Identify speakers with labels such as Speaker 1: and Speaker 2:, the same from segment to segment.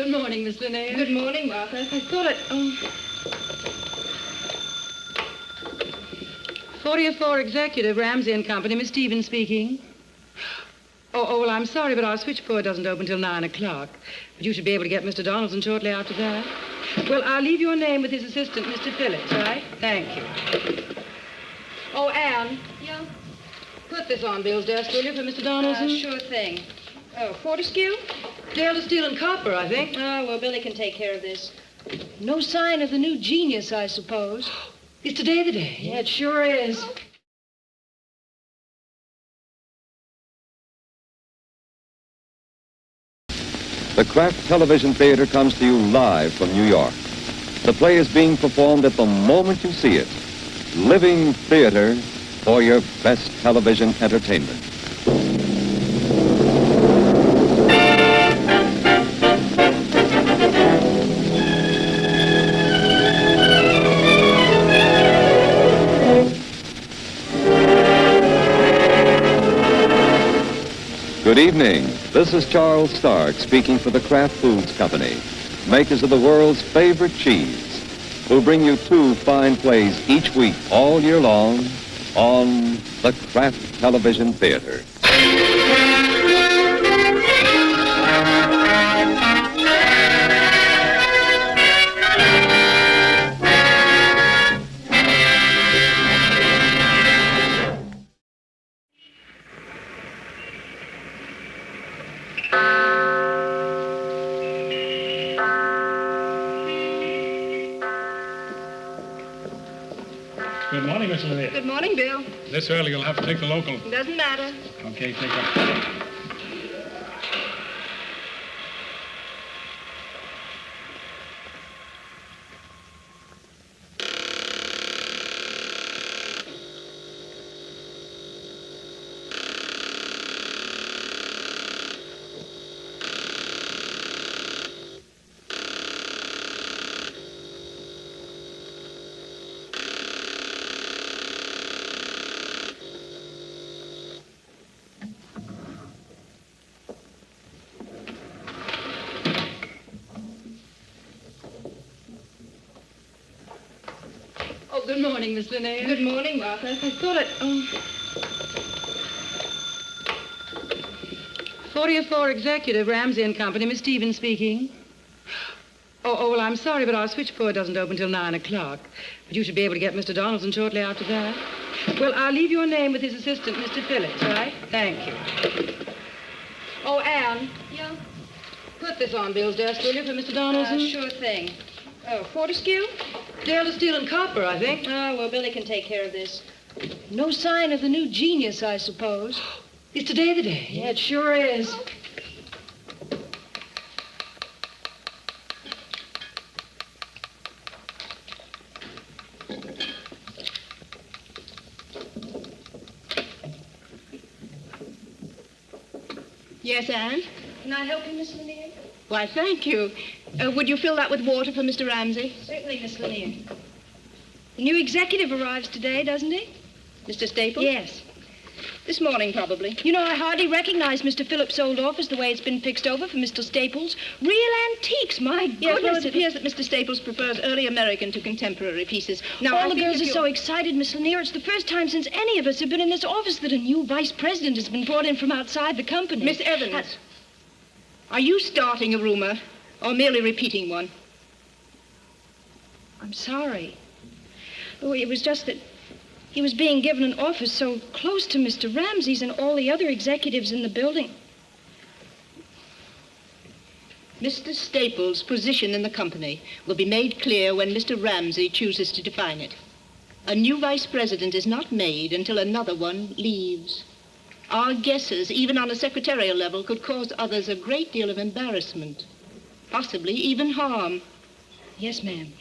Speaker 1: good morning, Miss Linnea.
Speaker 2: Good morning, Martha.
Speaker 1: I thought 40th floor executive, Ramsey and Company. Miss Stevens speaking. Well, I'm sorry, but our switchboard doesn't open till 9 o'clock. But you should be able to get Mr. Donaldson shortly after that. Well, I'll leave your name with his assistant, Mr. Phillips, right? Thank you. Oh, Anne.
Speaker 2: Yeah?
Speaker 1: Put this on Bill's desk, will you, for Mr. Donaldson?
Speaker 2: Sure thing. Oh, Fortescue?
Speaker 1: Stainless steel and copper, I think.
Speaker 2: Oh, well, Billy can take care of this. No sign of the new genius, I suppose.
Speaker 1: Is today the day?
Speaker 2: Yeah, it sure is.
Speaker 3: The Kraft Television Theater comes to you live from New York. The play is being performed at the moment you see it. Living theater for your best television entertainment. Good evening. This is Charles Stark speaking for the Kraft Foods Company, makers of the world's favorite cheese, who bring you 2 fine plays each week all year long on the Kraft Television Theater.
Speaker 4: Good morning, Miss Linnea.
Speaker 2: Good morning, Bill.
Speaker 4: This early, you'll have to take the local.
Speaker 2: Doesn't matter.
Speaker 4: Okay, take her.
Speaker 1: Good morning, Miss Linnea.
Speaker 2: Good morning, Martha.
Speaker 1: I thought 40th floor executive, Ramsey and Company. Miss Stevens speaking. Well, I'm sorry, but our switchboard doesn't open till 9 o'clock. But you should be able to get Mr. Donaldson shortly after that. Well, I'll leave your name with his assistant, Mr. Phillips, right? Thank you. Oh, Anne.
Speaker 2: Yeah?
Speaker 1: Put this on Bill's desk, will you, for Mr. Donaldson?
Speaker 2: Sure thing. Oh, Fortescue?
Speaker 1: Stainless steel and copper, I think.
Speaker 2: Oh, well, Billy can take care of this. No sign of the new genius, I suppose.
Speaker 1: Is today the day?
Speaker 2: Yeah, it sure is. Yes, Anne? Can I help you, Miss Linnea? Why, thank you. Would you fill that with water for Mr. Ramsey? Certainly, Miss Linnea. The new executive arrives today, doesn't he? Mr. Staples? Yes. This morning, probably. You know, I hardly recognize Mr. Phillips' old office the way it's been fixed over for Mr. Staples. Real antiques, my goodness.
Speaker 5: Yes, well, it appears that Mr. Staples prefers early American to contemporary pieces. Now,
Speaker 2: all the girls are so excited, Miss Lanier. It's the first time since any of us have been in this office that a new vice president has been brought in from outside the company.
Speaker 5: Miss Evans, are you starting a rumor or merely repeating one?
Speaker 2: I'm sorry. Oh, it was just that he was being given an office so close to Mr. Ramsey's and all the other executives in the building.
Speaker 5: Mr. Staples' position in the company will be made clear when Mr. Ramsey chooses to define it. A new vice president is not made until another one leaves. Our guesses, even on a secretarial level, could cause others a great deal of embarrassment, possibly even harm.
Speaker 2: Yes, ma'am.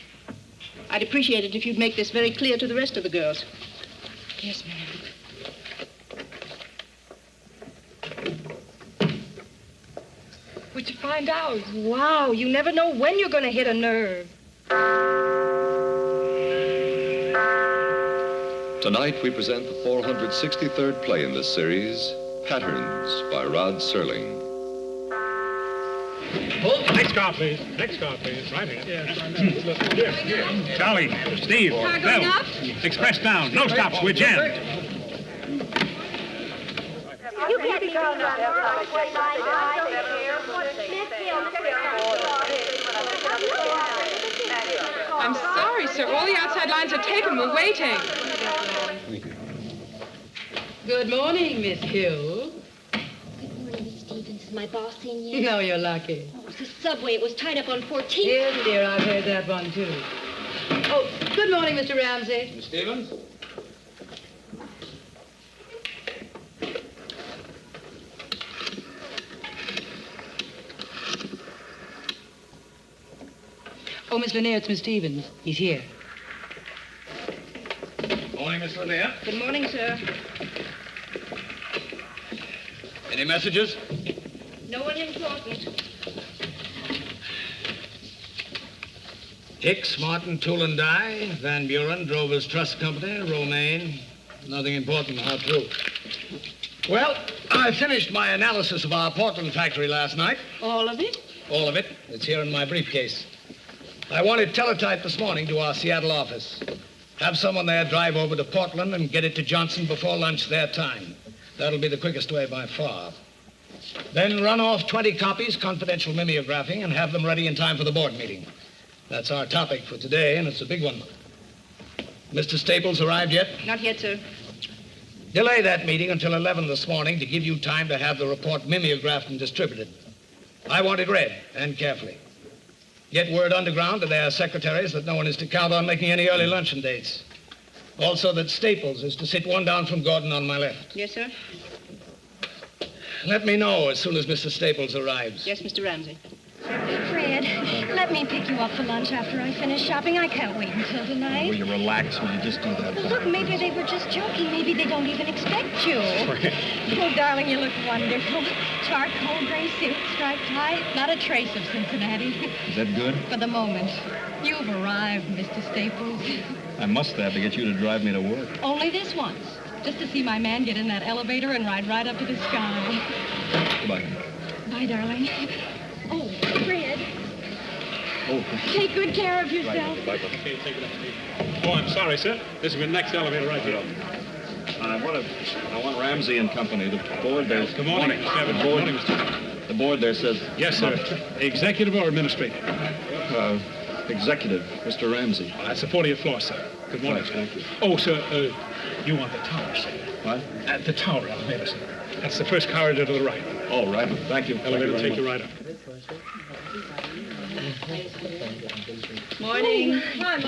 Speaker 5: I'd appreciate it if you'd make this very clear to the rest of the girls.
Speaker 2: Yes, ma'am. What'd you find out? Wow, you never know when you're going to hit a nerve.
Speaker 3: Tonight we present the 463rd play in this series, Patterns by Rod Serling.
Speaker 4: Next car, please. Next car, please. Right here. Here. Charlie, Steve,
Speaker 2: Car going
Speaker 4: Bill.
Speaker 2: up?
Speaker 4: Express down. No stops. We're jammed.
Speaker 6: You can't be going up
Speaker 1: I'm sorry, sir. All the outside lines are taken. We're waiting. Good morning, Miss Hill.
Speaker 6: Good morning, Miss Stevens. Is my boss in yet?
Speaker 1: No, you're lucky.
Speaker 6: Oh, it's the subway. It was tied up on 14th.
Speaker 1: Yes, dear, I've heard that one, too. Oh, good morning, Mr. Ramsey.
Speaker 7: Miss Stevens?
Speaker 1: Oh, Miss Lanier, it's Miss Stevens. He's here.
Speaker 7: Morning, Miss Lanier.
Speaker 2: Good morning, sir.
Speaker 7: Any messages?
Speaker 2: No one important.
Speaker 7: Hicks, Martin, Tool and Die, Van Buren, Drovers Trust Company, Romaine. Nothing important, how true. Well, I finished my analysis of our Portland factory last night.
Speaker 2: All of it?
Speaker 7: All of it. It's here in my briefcase. I wanted teletype this morning to our Seattle office. Have someone there drive over to Portland and get it to Johnson before lunch their time. That'll be the quickest way by far. Then run off 20 copies, confidential mimeographing, and have them ready in time for the board meeting. That's our topic for today, and it's a big one. Mr. Staples arrived yet?
Speaker 2: Not yet, sir.
Speaker 7: Delay that meeting until 11 this morning to give you time to have the report mimeographed and distributed. I want it read, and carefully. Get word underground to their secretaries that no one is to count on making any early luncheon dates. Also that Staples is to sit one down from Gordon on my left.
Speaker 2: Yes, sir.
Speaker 7: Let me know as soon as Mr. Staples arrives.
Speaker 2: Yes, Mr. Ramsey.
Speaker 6: Fred, let me pick you up for lunch after I finish shopping. I can't wait until tonight.
Speaker 8: Will you relax? Will you just do that?
Speaker 6: Look, maybe they were just joking. Maybe they don't even expect you. Oh, darling, you look wonderful. Charcoal gray suit, striped tie, not a trace of Cincinnati.
Speaker 8: Is that good?
Speaker 6: For the moment. You've arrived, Mr. Staples.
Speaker 8: I must have to get you to drive me to work.
Speaker 6: Only this once. Just to see my man get in that elevator and ride right up to the sky.
Speaker 8: Goodbye.
Speaker 6: Bye, darling. Oh, Fred.
Speaker 8: Oh,
Speaker 6: Take good care of yourself.
Speaker 8: bye.
Speaker 4: Okay, take it up, Steve. Oh, I'm sorry, sir. This is the next elevator right here.
Speaker 8: I want Ramsey and Company. The board there.
Speaker 4: Good morning, Mr. Evans. Good morning, Mr.
Speaker 8: The board there says.
Speaker 4: Yes, sir. Executive or administrative?
Speaker 8: Executive, Mr. Ramsey.
Speaker 4: That's the 40th floor, sir. Good morning,
Speaker 8: Right,
Speaker 4: sir.
Speaker 8: thank you.
Speaker 4: Oh, sir, you want the tower, sir.
Speaker 8: What?
Speaker 4: At the tower elevator, sir. That's the first corridor to the right.
Speaker 8: Oh, right. Thank you.
Speaker 4: Elevator will take you right up.
Speaker 1: Morning.
Speaker 6: Hi, Marge.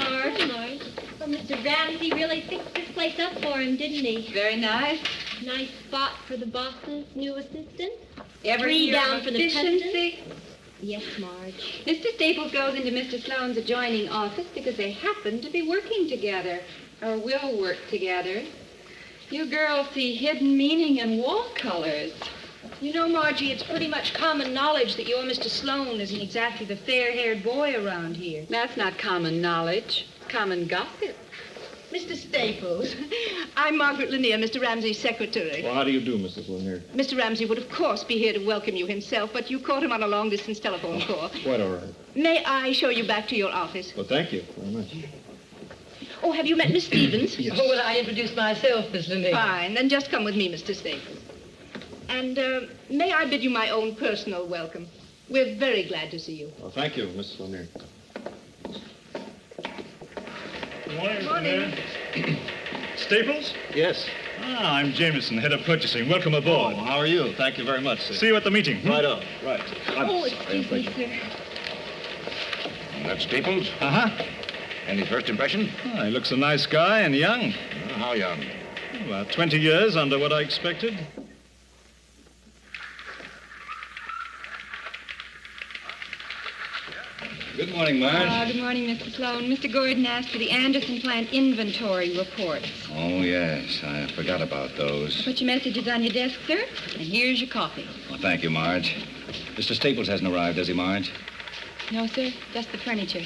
Speaker 6: Marge. Well, Mr. Ramsey really fixed this place up for him, didn't he?
Speaker 1: Very nice.
Speaker 6: Nice spot for the boss's new assistant.
Speaker 1: Every
Speaker 6: Three
Speaker 1: year
Speaker 6: down
Speaker 1: of
Speaker 6: for the
Speaker 1: efficiency.
Speaker 6: Yes, Marge.
Speaker 9: Mr. Staples goes into Mr. Sloane's adjoining office because they happen to be working together, or will work together. You girls see hidden meaning in wall colors.
Speaker 2: You know, Margie, it's pretty much common knowledge that your Mr. Sloane isn't exactly the fair-haired boy around here.
Speaker 9: That's not common knowledge, common gossip.
Speaker 2: Mr. Staples, I'm Margaret Lanier, Mr. Ramsey's secretary.
Speaker 8: Well, how do you do, Mrs. Lanier?
Speaker 2: Mr. Ramsey would, of course, be here to welcome you himself, but you caught him on a long-distance telephone call.
Speaker 8: Quite all right.
Speaker 2: May I show you back to your office?
Speaker 8: Well, thank you very much.
Speaker 2: Oh, have you met Miss Stevens?
Speaker 8: Yes.
Speaker 1: Oh, well, I introduced myself, Miss Lanier.
Speaker 2: Fine, then just come with me, Mr. Staples. And may I bid you my own personal welcome? We're very glad to see you.
Speaker 8: Well, thank you, Mrs. Lanier.
Speaker 4: Good morning,
Speaker 2: Morning.
Speaker 4: Staples?
Speaker 8: Yes.
Speaker 4: Ah, I'm Jameson, head of purchasing. Welcome aboard.
Speaker 8: Oh, how are you? Thank you very much, sir.
Speaker 4: See you at the meeting.
Speaker 8: Right up. Right.
Speaker 6: Oh, excuse me, sir.
Speaker 7: That's Staples.
Speaker 4: Uh-huh.
Speaker 7: Any first impression?
Speaker 4: Ah, he looks a nice guy and young.
Speaker 7: How young?
Speaker 4: About 20 years under what I expected.
Speaker 8: Good morning, Marge.
Speaker 9: Good morning, Mr. Sloane. Mr. Gordon asked for the Anderson plant inventory reports.
Speaker 8: Oh, yes. I forgot about those.
Speaker 9: Put your messages on your desk, sir, and here's your coffee.
Speaker 8: Well, thank you, Marge. Mr. Staples hasn't arrived, has he, Marge?
Speaker 9: No, sir, just the furniture.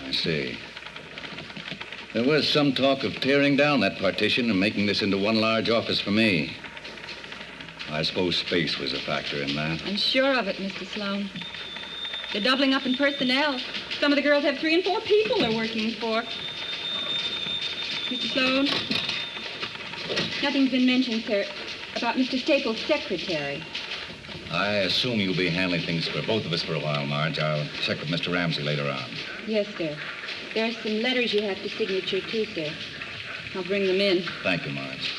Speaker 8: I see. There was some talk of tearing down that partition and making this into one large office for me. I suppose space was a factor in that.
Speaker 9: I'm sure of it, Mr. Sloane.
Speaker 2: They're doubling up in personnel. Some of the girls have 3 and 4 people they're working for. Mr. Sloan? Nothing's been mentioned, sir, about Mr. Staples' secretary.
Speaker 8: I assume you'll be handling things for both of us for a while, Marge. I'll check with Mr. Ramsey later on.
Speaker 2: Yes, sir. There are some letters you have to signature, too, sir. I'll bring them in.
Speaker 8: Thank you, Marge.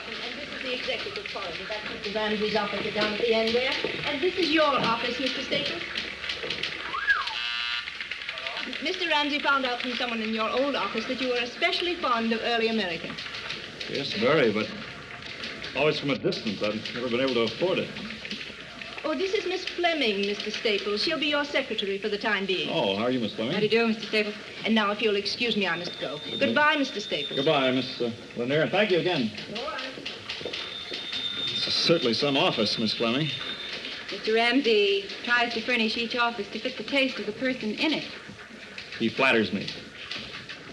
Speaker 5: And this is the executive corridor. That's Mr. Ramsey's office down at the end there. And this is your office, Mr. Staples. Mr. Ramsey found out from someone in your old office that you were especially fond of early American.
Speaker 10: Yes, very, but always from a distance. I've never been able to afford it.
Speaker 5: Oh, this is Miss Fleming, Mr. Staples. She'll be your secretary for the time being.
Speaker 10: Oh, how are you, Miss Fleming?
Speaker 2: How do you do, Mr. Staples?
Speaker 5: And now, if you'll excuse me, I must go. Goodbye, Mr. Staples.
Speaker 10: Goodbye, Miss Lanier, and thank you again. This is certainly some office, Miss Fleming.
Speaker 2: Mr. Ramsey tries to furnish each office to fit the taste of the person in it.
Speaker 10: He flatters me.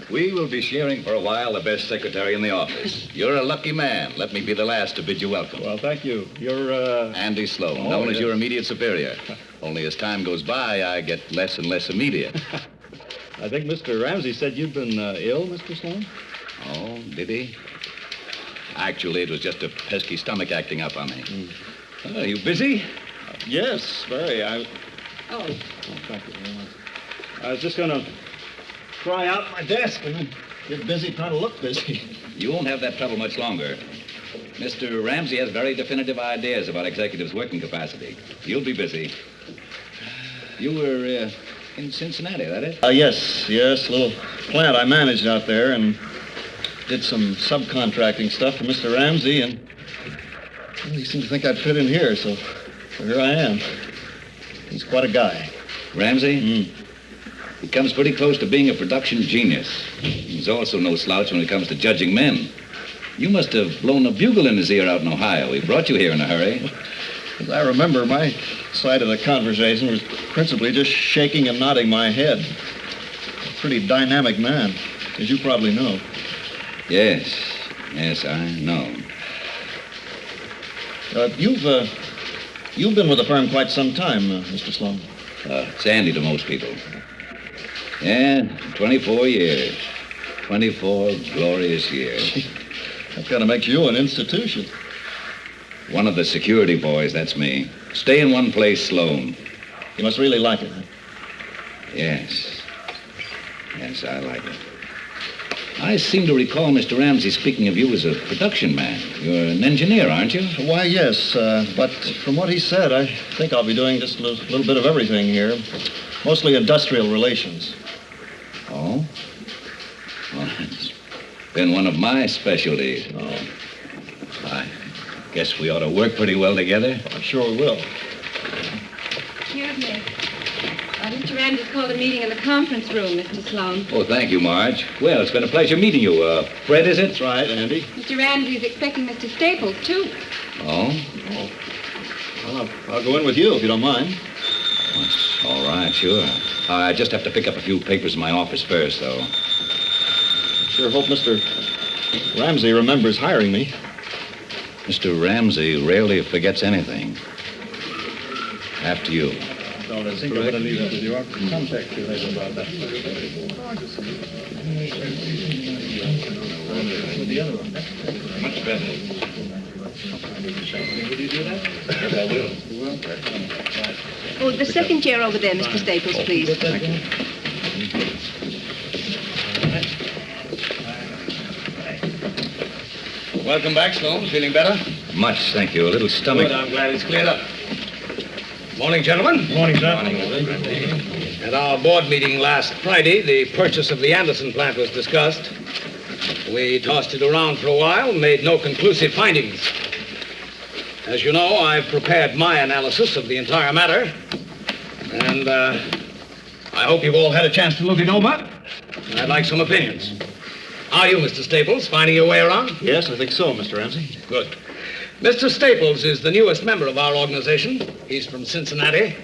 Speaker 8: We will be sharing for a while the best secretary in the office. You're a lucky man. Let me be the last to bid you welcome.
Speaker 10: Well, thank you. You're,
Speaker 8: Andy Sloan,
Speaker 10: Oh,
Speaker 8: known as
Speaker 10: yes.
Speaker 8: your immediate superior. Only as time goes by, I get less and less immediate.
Speaker 10: I think Mr. Ramsey said you'd been ill, Mr. Sloan?
Speaker 8: Oh, did he? Actually, it was just a pesky stomach acting up on me. Are you busy?
Speaker 10: Yes, very.
Speaker 2: Oh.
Speaker 10: Oh, thank you very much. I was just going to try out my desk and then get busy trying to look busy.
Speaker 8: You won't have that trouble much longer. Mr. Ramsey has very definitive ideas about executives' working capacity. You'll be busy. You were in Cincinnati, that it?
Speaker 10: Yes, a little plant I managed out there and did some subcontracting stuff for Mr. Ramsey, and well, he seemed to think I'd fit in here, so here I am. He's quite a guy.
Speaker 8: Ramsey? He comes pretty close to being a production genius. He's also no slouch when it comes to judging men. You must have blown a bugle in his ear out in Ohio. He brought you here in a hurry.
Speaker 10: As I remember, my side of the conversation was principally just shaking and nodding my head. A pretty dynamic man, as you probably know.
Speaker 8: Yes, I know.
Speaker 10: You've been with the firm quite some time, Mr. Sloan.
Speaker 8: It's Andy to most people. Yeah, 24 years. 24 glorious years.
Speaker 10: That kind of makes you an institution.
Speaker 8: One of the security boys, that's me. Stay in one place, Sloan.
Speaker 10: You must really like it, huh?
Speaker 8: Yes, I like it. I seem to recall Mr. Ramsey speaking of you as a production man. You're an engineer, aren't you?
Speaker 10: Why, yes, but from what he said, I think I'll be doing just a little bit of everything here. Mostly industrial relations.
Speaker 8: Oh? Well, it's been one of my specialties.
Speaker 10: Oh.
Speaker 8: I guess we ought to work pretty well together.
Speaker 10: I'm sure we will.
Speaker 2: Excuse me. Mr. Ramsey's called a meeting in the conference room, Mr. Sloan.
Speaker 8: Oh, thank you, Marge. Well, it's been a pleasure meeting you. Fred, is it?
Speaker 10: That's right, Andy.
Speaker 2: Mr. Ramsey's expecting Mr. Staples, too.
Speaker 8: Oh?
Speaker 10: Well, I'll go in with you if you don't mind.
Speaker 8: That's all right, sure. I just have to pick up a few papers in my office first, though.
Speaker 10: I sure hope Mr. Ramsey remembers hiring me.
Speaker 8: Mr. Ramsey rarely forgets anything. After you.
Speaker 10: I think I'm going to leave it with you. I'll contact you later about that. With the other one.
Speaker 8: Much better.
Speaker 10: Will you do that?
Speaker 8: Yes, I will.
Speaker 10: You will?
Speaker 5: Oh, the second chair over there, Mr. Staples, please.
Speaker 10: Thank you.
Speaker 7: Welcome back, Sloan. Feeling better?
Speaker 8: Much, thank you. A little stomach.
Speaker 7: Good, I'm glad it's cleared up. Morning, gentlemen.
Speaker 4: Morning, sir.
Speaker 7: At our board meeting last Friday, the purchase of the Anderson plant was discussed. We tossed it around for a while and made no conclusive findings. As you know, I've prepared my analysis of the entire matter, and I hope you've all had a chance to look it over. I'd like some opinions. How are you, Mr. Staples? Finding your way around?
Speaker 10: Yes, I think so, Mr. Ramsey.
Speaker 7: Good. Mr. Staples is the newest member of our organization. He's from Cincinnati,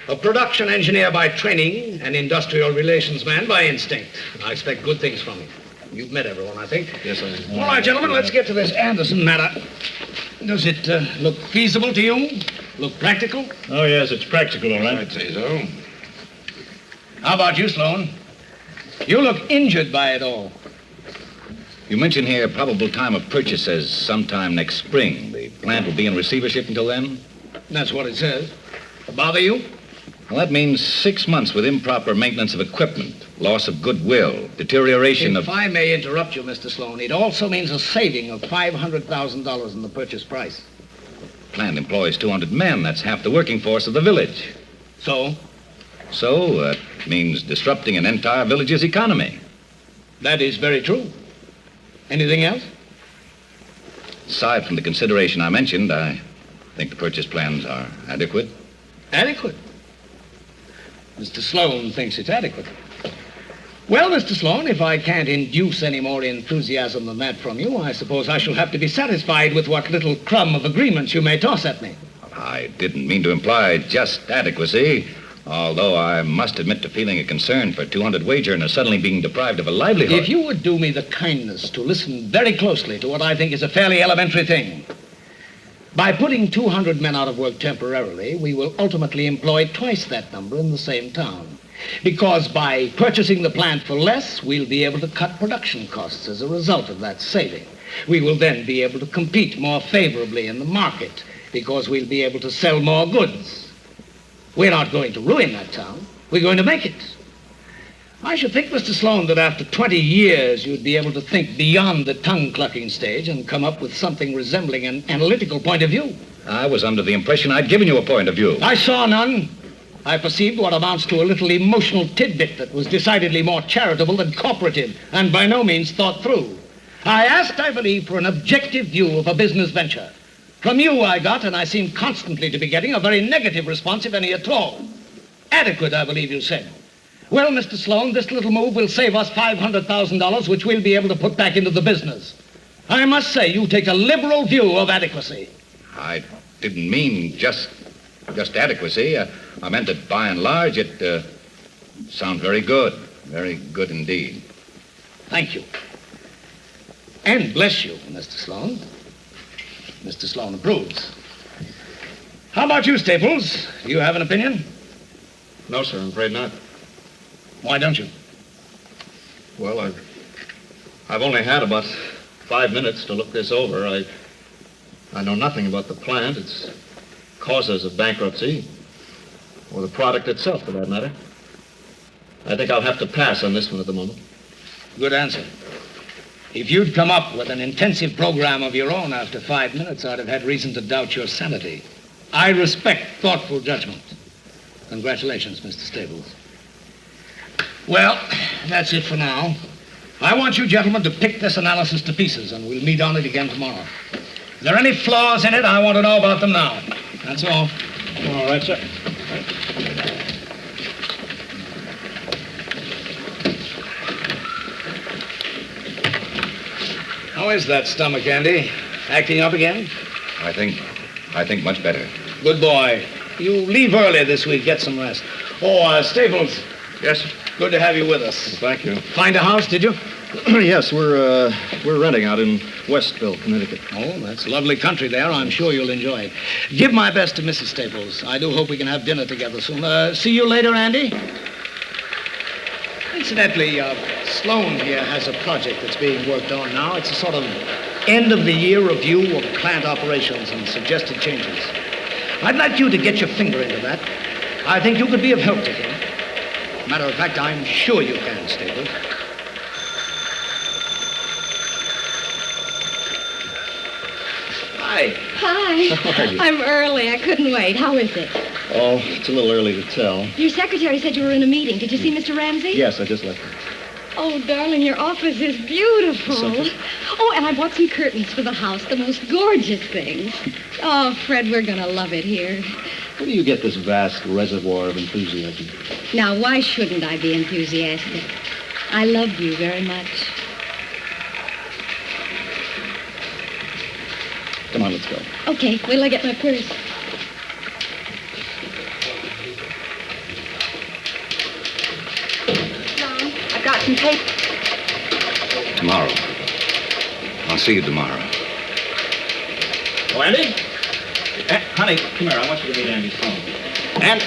Speaker 7: a production engineer by training, an industrial relations man by instinct. I expect good things from him. You've met everyone, I think.
Speaker 10: Yes, I have.
Speaker 7: All right, gentlemen, let's get to this Anderson matter. Does it look feasible to you? Look practical?
Speaker 4: Oh, yes, it's practical, all right.
Speaker 7: I'd say so. How about you, Sloan? You look injured by it all.
Speaker 8: You mentioned here probable time of purchase as sometime next spring. The plant will be in receivership until then?
Speaker 7: That's what it says. Bother you?
Speaker 8: Well, that means 6 months with improper maintenance of equipment, loss of goodwill, deterioration
Speaker 7: If I may interrupt you, Mr. Sloan, it also means a saving of $500,000 in the purchase price.
Speaker 8: Plant employs 200 men. That's half the working force of the village.
Speaker 7: So?
Speaker 8: So, it means disrupting an entire village's economy.
Speaker 7: That is very true. Anything else?
Speaker 8: Aside from the consideration I mentioned, I think the purchase plans are adequate.
Speaker 7: Adequate? Mr. Sloan thinks it's adequate. Well, Mr. Sloan, if I can't induce any more enthusiasm than that from you, I suppose I shall have to be satisfied with what little crumb of agreements you may toss at me.
Speaker 8: I didn't mean to imply just adequacy, although I must admit to feeling a concern for 200 wage earners suddenly being deprived of a livelihood.
Speaker 7: If you would do me the kindness to listen very closely to what I think is a fairly elementary thing. By putting 200 men out of work temporarily, we will ultimately employ twice that number in the same town. Because by purchasing the plant for less, we'll be able to cut production costs as a result of that saving. We will then be able to compete more favorably in the market because we'll be able to sell more goods. We're not going to ruin that town. We're going to make it. I should think, Mr. Sloan, that after 20 years you'd be able to think beyond the tongue-clucking stage and come up with something resembling an analytical point of view.
Speaker 8: I was under the impression I'd given you a point of view.
Speaker 7: I saw none. I perceived what amounts to a little emotional tidbit that was decidedly more charitable than cooperative and by no means thought through. I asked, I believe, for an objective view of a business venture. From you I got, and I seem constantly to be getting, a very negative response, if any at all. Adequate, I believe you said. Well, Mr. Sloan, this little move will save us $500,000, which we'll be able to put back into the business. I must say, you take a liberal view of adequacy.
Speaker 8: I didn't mean just adequacy. I meant that by and large it sounds very good. Very good indeed.
Speaker 7: Thank you. And bless you, Mr. Sloan. Mr. Sloan approves. How about you, Staples? Do you have an opinion?
Speaker 10: No, sir, I'm afraid not.
Speaker 7: Why don't you?
Speaker 10: Well, I've only had about 5 minutes to look this over. I know nothing about the plant, its causes of bankruptcy, or the product itself, for that matter. I think I'll have to pass on this one at the moment.
Speaker 7: Good answer. If you'd come up with an intensive program of your own after 5 minutes, I'd have had reason to doubt your sanity. I respect thoughtful judgment. Congratulations, Mr. Staples. Well, that's it for now. I want you gentlemen to pick this analysis to pieces, and we'll meet on it again tomorrow. If there are any flaws in it, I want to know about them now. That's all.
Speaker 4: All right, sir.
Speaker 7: How is that stomach, Andy? Acting up again?
Speaker 8: I think much better.
Speaker 7: Good boy. You leave early this week. Get some rest. Oh, Staples.
Speaker 10: Yes, sir.
Speaker 7: Good to have you with us.
Speaker 10: Thank you.
Speaker 7: Find a house, did you?
Speaker 10: Yes, we're renting out in Westville, Connecticut.
Speaker 7: Oh, that's lovely country there. I'm sure you'll enjoy it. Give my best to Mrs. Staples. I do hope we can have dinner together soon. See you later, Andy. Incidentally, Sloan here has a project that's being worked on now. It's a sort of end-of-the-year review of plant operations and suggested changes. I'd like you to get your finger into that. I think you could be of help to him. Matter of fact, I'm sure you can, Staples. Hi.
Speaker 6: Hi.
Speaker 10: How are you?
Speaker 6: I'm early. I couldn't wait. How is it?
Speaker 10: Oh, it's a little early to tell.
Speaker 6: Your secretary said you were in a meeting. Did you see Mr. Ramsey?
Speaker 10: Yes, I just left him.
Speaker 6: Oh, darling, your office is beautiful.
Speaker 10: Something.
Speaker 6: Oh, and I bought some curtains for the house, the most gorgeous things. Oh, Fred, we're going to love it here.
Speaker 10: Where do you get this vast reservoir of enthusiasm?
Speaker 6: Now, why shouldn't I be enthusiastic? I love you very much.
Speaker 10: Come on, let's go.
Speaker 6: Okay, wait till I get my purse.
Speaker 9: Mom, I've got some paper.
Speaker 8: Tomorrow. I'll see you tomorrow.
Speaker 7: Oh, Andy?
Speaker 10: Honey, come here. I want you to meet Andy's phone. And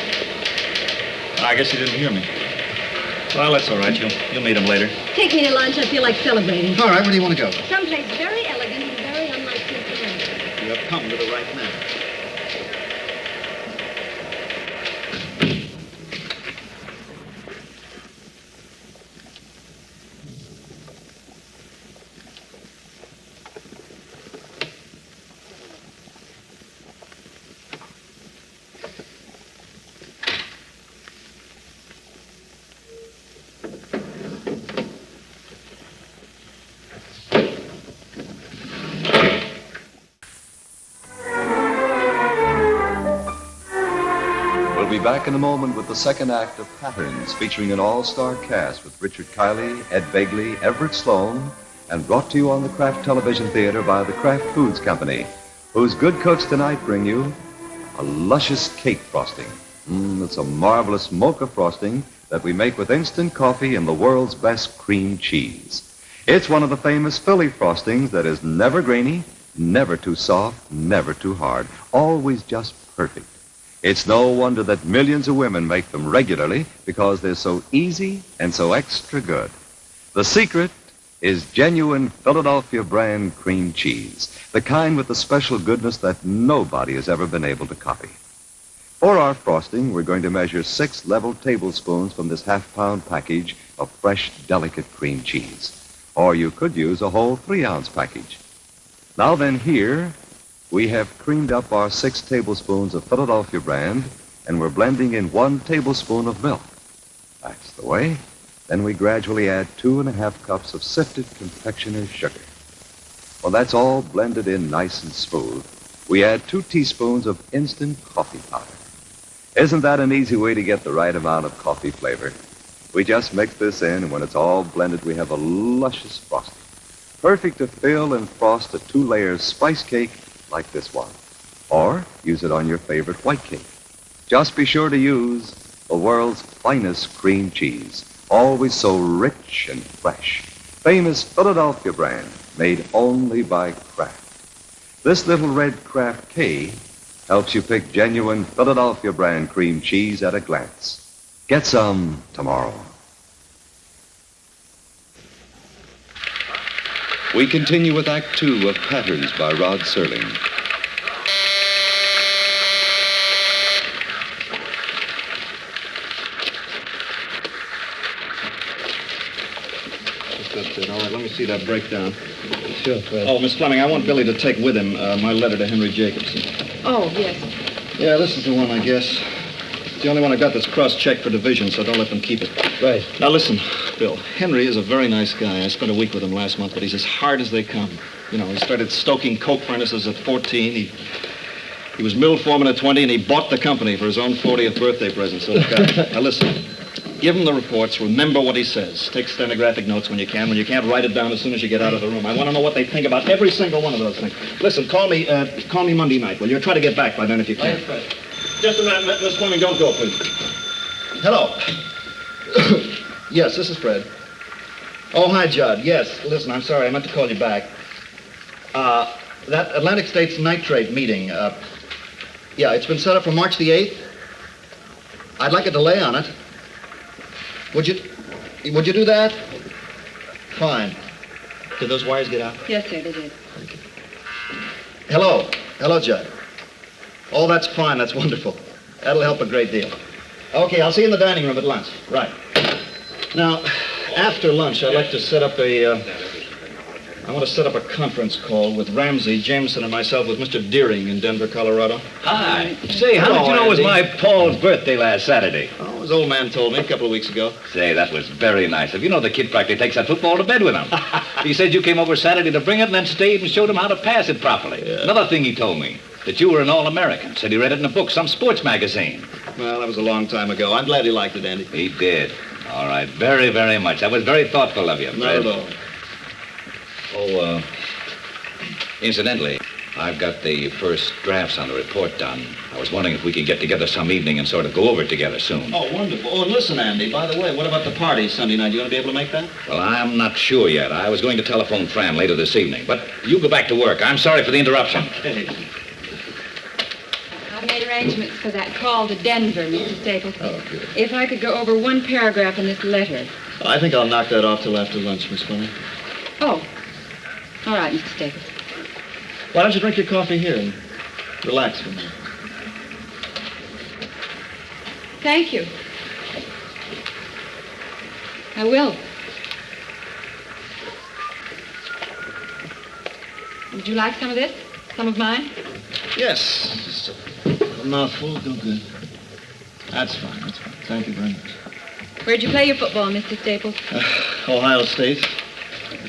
Speaker 10: I guess you didn't hear me. Well, that's all right. You'll meet him later.
Speaker 6: Take me to lunch. I feel like celebrating.
Speaker 10: All right, where do you want to go?
Speaker 6: Someplace very elegant and very unlike Cincinnati.
Speaker 10: You have come to the right man.
Speaker 3: We'll be back in a moment with the second act of Patterns, featuring an all-star cast with Richard Kiley, Ed Begley, Everett Sloan, and brought to you on the Kraft Television Theater by the Kraft Foods Company, whose good cooks tonight bring you a luscious cake frosting. It's a marvelous mocha frosting that we make with instant coffee and the world's best cream cheese. It's one of the famous Philly frostings that is never grainy, never too soft, never too hard, always just perfect. It's no wonder that millions of women make them regularly because they're so easy and so extra good. The secret is genuine Philadelphia brand cream cheese, the kind with the special goodness that nobody has ever been able to copy. For our frosting, we're going to measure 6 level tablespoons from this half-pound package of fresh, delicate cream cheese. Or you could use a whole 3-ounce package. Now then, here we have creamed up our 6 tablespoons of Philadelphia brand, and we're blending in 1 tablespoon of milk. That's the way. Then we gradually add 2½ cups of sifted confectioner's sugar. When that's all blended in nice and smooth, we add 2 teaspoons of instant coffee powder. Isn't that an easy way to get the right amount of coffee flavor? We just mix this in, and when it's all blended, we have a luscious frosting. Perfect to fill and frost a 2-layer spice cake like this one. Or use it on your favorite white cake. Just be sure to use the world's finest cream cheese, always so rich and fresh. Famous Philadelphia brand, made only by Kraft. This little red Kraft K helps you pick genuine Philadelphia brand cream cheese at a glance. Get some tomorrow. We continue with Act 2 of Patterns by Rod Serling.
Speaker 10: That's it. All right, let me see that breakdown.
Speaker 7: Sure, Fred.
Speaker 10: Oh, Miss Fleming, I want Billy to take with him my letter to Henry Jacobson.
Speaker 6: Oh, yes.
Speaker 10: Yeah, this is the one, I guess. It's the only one I got that's cross-checked for division, so don't let them keep it.
Speaker 7: Right.
Speaker 10: Now, listen, Bill. Henry is a very nice guy. I spent a week with him last month, but he's as hard as they come. You know, he started stoking coke furnaces at 14. He was mill foreman at 20, and he bought the company for his own 40th birthday present. So, now, listen. Give him the reports. Remember what he says. Take stenographic notes when you can. When you can't, write it down as soon as you get out of the room. I want to know what they think about every single one of those things. Listen, call me Monday night, will you? Try to get back by then if you can. Just a minute, Miss Fleming. Don't go, please. Hello. Yes, this is Fred. Oh, hi, Judd. Yes, listen, I'm sorry. I meant to call you back. That Atlantic States nitrate meeting, yeah, it's been set up for March the 8th. I'd like a delay on it. Would you do that? Fine. Did those wires get out?
Speaker 6: Yes, sir, they did.
Speaker 10: Hello, Judd. Oh, that's fine. That's wonderful. That'll help a great deal. Okay, I'll see you in the dining room at lunch. Right. Now, after lunch, I'd like to set up I want to set up a conference call with Ramsey, Jameson, and myself with Mr. Deering in Denver, Colorado.
Speaker 8: Hi. Say, how did you know it was my Paul's birthday last Saturday?
Speaker 10: Oh, his old man told me a couple of weeks ago.
Speaker 8: Say, that was very nice of you. You know, the kid practically takes that football to bed with him. He said you came over Saturday to bring it and then stayed and showed him how to pass it properly. Yeah. Another thing he told me, that you were an All-American. Said he read it in a book, some sports magazine.
Speaker 10: Well, that was a long time ago. I'm glad he liked it, Andy.
Speaker 8: He did. All right, very, very much. That was very thoughtful of you, Fred.
Speaker 10: Not at all.
Speaker 8: Oh, incidentally, I've got the first drafts on the report done. I was wondering if we could get together some evening and sort of go over it together soon.
Speaker 10: Oh, wonderful. Oh, and listen, Andy, by the way, what about the party Sunday night? You going to be able to make that?
Speaker 8: Well, I'm not sure yet. I was going to telephone Fran later this evening. But you go back to work. I'm sorry for the interruption.
Speaker 10: Okay.
Speaker 9: arrangements for that call to Denver, Mr. Staples.
Speaker 10: Oh, good.
Speaker 9: If I could go over one paragraph in this letter.
Speaker 10: I think I'll knock that off till after lunch, Miss Fleming.
Speaker 9: Oh. All right, Mr. Staples.
Speaker 10: Why don't you drink your coffee here and relax for a minute?
Speaker 9: Thank you. I will. Would you like some of this? Some of mine?
Speaker 10: Yes. Just a mouthful will go good. That's fine. That's fine. Thank you very much.
Speaker 9: Where'd you play your football, Mr. Staples?
Speaker 10: Ohio State.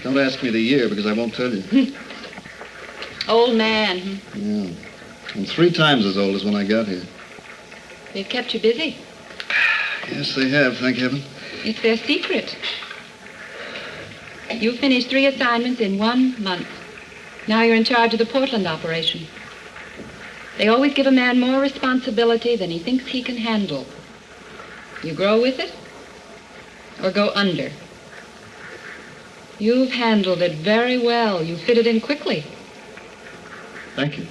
Speaker 10: Don't ask me the year because I won't tell you.
Speaker 9: Old man.
Speaker 10: Yeah. I'm 3 times as old as when I got here.
Speaker 9: They've kept you busy.
Speaker 10: Yes, they have, thank heaven.
Speaker 9: It's their secret. You finished 3 assignments in 1 month. Now you're in charge of the Portland operation. They always give a man more responsibility than he thinks he can handle. You grow with it or go under. You've handled it very well. You fit it in quickly.
Speaker 10: Thank you.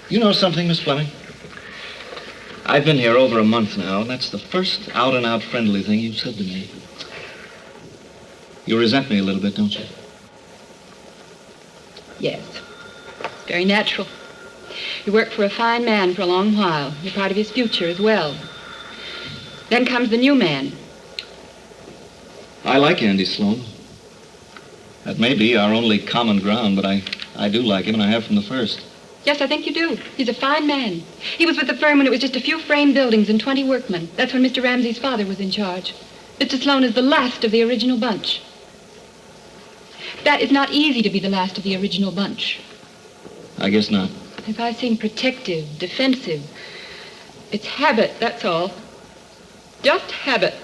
Speaker 10: You know something, Miss Fleming? I've been here over a month now, and that's the first out-and-out friendly thing you've said to me. You resent me a little bit, don't you?
Speaker 9: Yes. It's very natural. You work for a fine man for a long while. You're part of his future as well. Then comes the new man.
Speaker 10: I like Andy Sloan. That may be our only common ground, but I do like him, and I have from the first.
Speaker 9: Yes, I think you do. He's a fine man. He was with the firm when it was just a few frame buildings and 20 workmen. That's when Mr. Ramsey's father was in charge. Mr. Sloan is the last of the original bunch. That is not easy to be the last of the original bunch.
Speaker 10: I guess not.
Speaker 9: If I seem protective, defensive, it's habit, that's all. Just habit.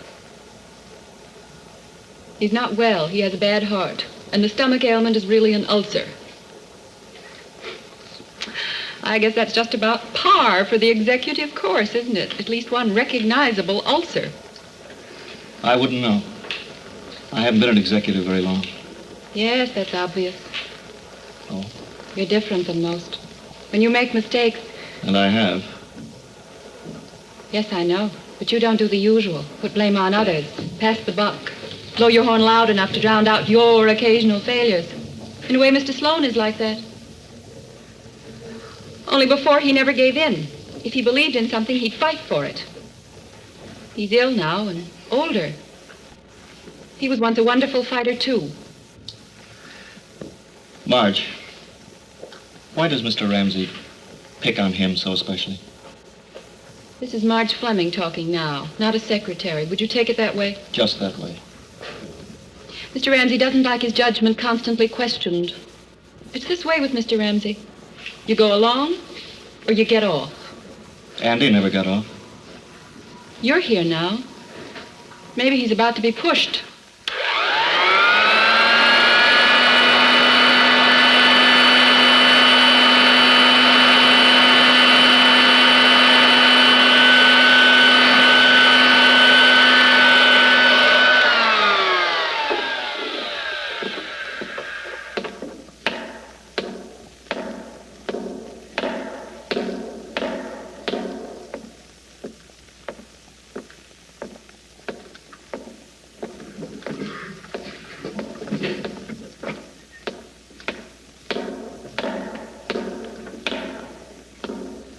Speaker 9: He's not well. He has a bad heart. And the stomach ailment is really an ulcer. I guess that's just about par for the executive course, isn't it? At least one recognizable ulcer.
Speaker 10: I wouldn't know. I haven't been an executive very long.
Speaker 9: Yes, that's obvious.
Speaker 10: Oh?
Speaker 9: You're different than most. When you make mistakes...
Speaker 10: And I have.
Speaker 9: Yes, I know. But you don't do the usual. Put blame on others. Pass the buck. Blow your horn loud enough to drown out your occasional failures. In a way, Mr. Sloan is like that. Only before, he never gave in. If he believed in something, he'd fight for it. He's ill now and older. He was once a wonderful fighter, too.
Speaker 10: Marge, why does Mr. Ramsey pick on him so especially?
Speaker 9: This is Marge Fleming talking now, not a secretary. Would you take it that way?
Speaker 10: Just that way.
Speaker 9: Mr. Ramsey doesn't like his judgment constantly questioned. It's this way with Mr. Ramsey. You go along, or you get off.
Speaker 10: Andy never got off.
Speaker 9: You're here now. Maybe he's about to be pushed.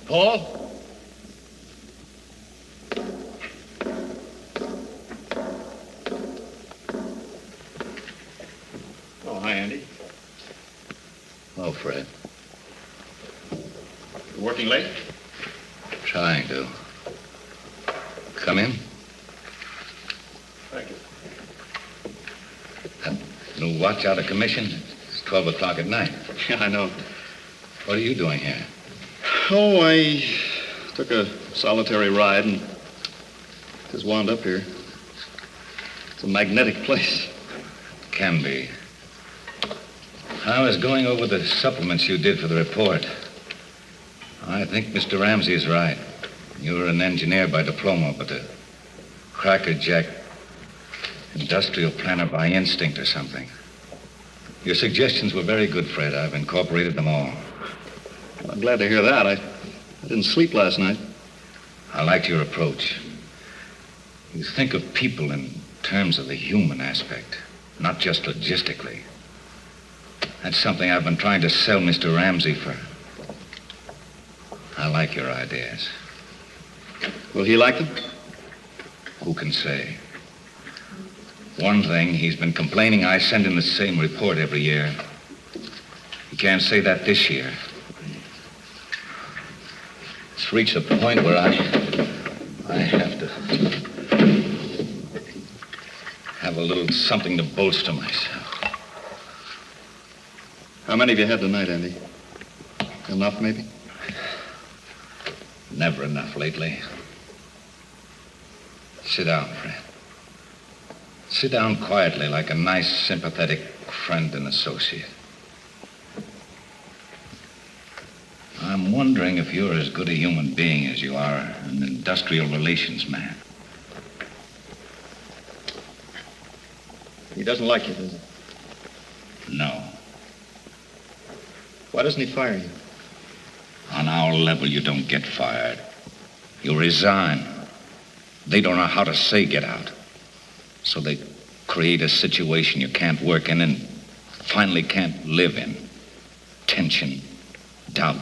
Speaker 7: Paul?
Speaker 10: Oh, hi, Andy.
Speaker 8: Oh, Fred.
Speaker 10: You working late?
Speaker 8: Trying to. Come in.
Speaker 10: Thank you.
Speaker 8: That new watch out of commission? It's 12 o'clock at night.
Speaker 10: Yeah, I know.
Speaker 8: What are you doing here?
Speaker 10: Oh, I took a solitary ride and just wound up here. It's a magnetic place.
Speaker 8: Can be. I was going over the supplements you did for the report. I think Mr. Ramsey is right. You're an engineer by diploma, but a crackerjack industrial planner by instinct or something. Your suggestions were very good, Fred. I've incorporated them all.
Speaker 10: I'm glad to hear that. I didn't sleep last night.
Speaker 8: I liked your approach. You think of people in terms of the human aspect, not just logistically. That's something I've been trying to sell Mr. Ramsey for. I like your ideas.
Speaker 10: Will he like them?
Speaker 8: Who can say? One thing, he's been complaining I send him the same report every year. He can't say that this year. It's reached a point where I have to have a little something to bolster myself.
Speaker 10: How many have you had tonight, Andy? Enough, maybe?
Speaker 8: Never enough lately. Sit down, friend. Sit down quietly like a nice, sympathetic friend and associate. I'm wondering if you're as good a human being as you are an industrial relations man.
Speaker 10: He doesn't like you, does he?
Speaker 8: No.
Speaker 10: Why doesn't he fire you?
Speaker 8: On our level, you don't get fired. You resign. They don't know how to say get out. So they create a situation you can't work in and finally can't live in. Tension, doubt,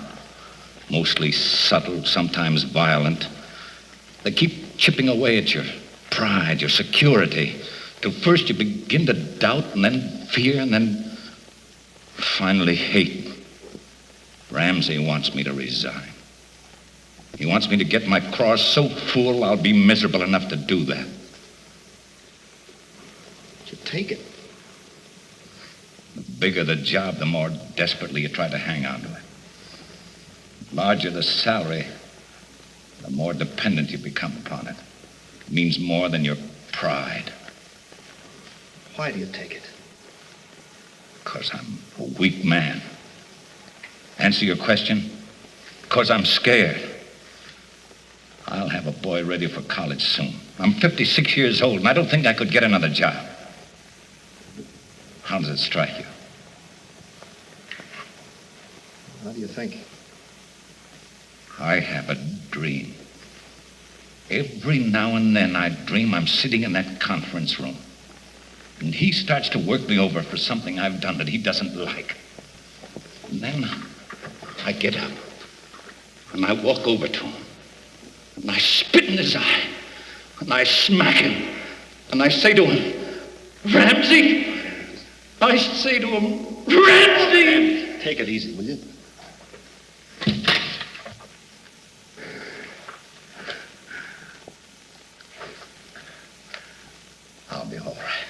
Speaker 8: mostly subtle, sometimes violent. They keep chipping away at your pride, your security, till first you begin to doubt and then fear and then finally hate. Ramsey wants me to resign. He wants me to get my cross so full I'll be miserable enough to do that.
Speaker 10: You take it.
Speaker 8: The bigger the job, the more desperately you try to hang on to it. The larger the salary, the more dependent you become upon it. It means more than your pride.
Speaker 10: Why do you take it?
Speaker 8: Because I'm a weak man. Answer your question? Because I'm scared. I'll have a boy ready for college soon. I'm 56 years old, and I don't think I could get another job. How does it strike you?
Speaker 10: How do you think?
Speaker 8: I have a dream. Every now and then I dream I'm sitting in that conference room, and he starts to work me over for something I've done that he doesn't like. And then I get up, and I walk over to him, and I spit in his eye, and I smack him, and I say to him, Ramsey! I say to him, Ramsey!
Speaker 10: Take it easy, will you?
Speaker 8: I'll be all right.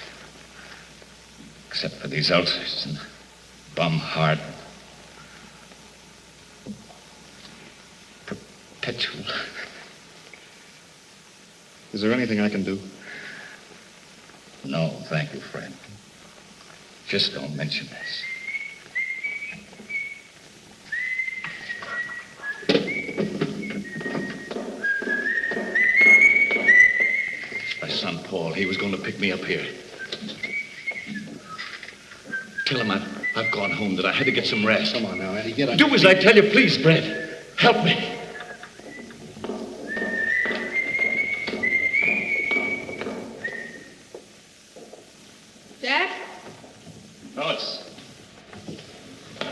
Speaker 8: Except for these ulcers and bum heart. Perpetual.
Speaker 10: Is there anything I can do?
Speaker 8: No, thank you, friend. Just don't mention this.
Speaker 10: My son, Paul, he was going to pick me up here. Tell him I've gone home, that I had to get some rest. Come on now, Eddie, get up. Do as I tell you, please, Brent. Help me.
Speaker 2: Dad?
Speaker 10: No,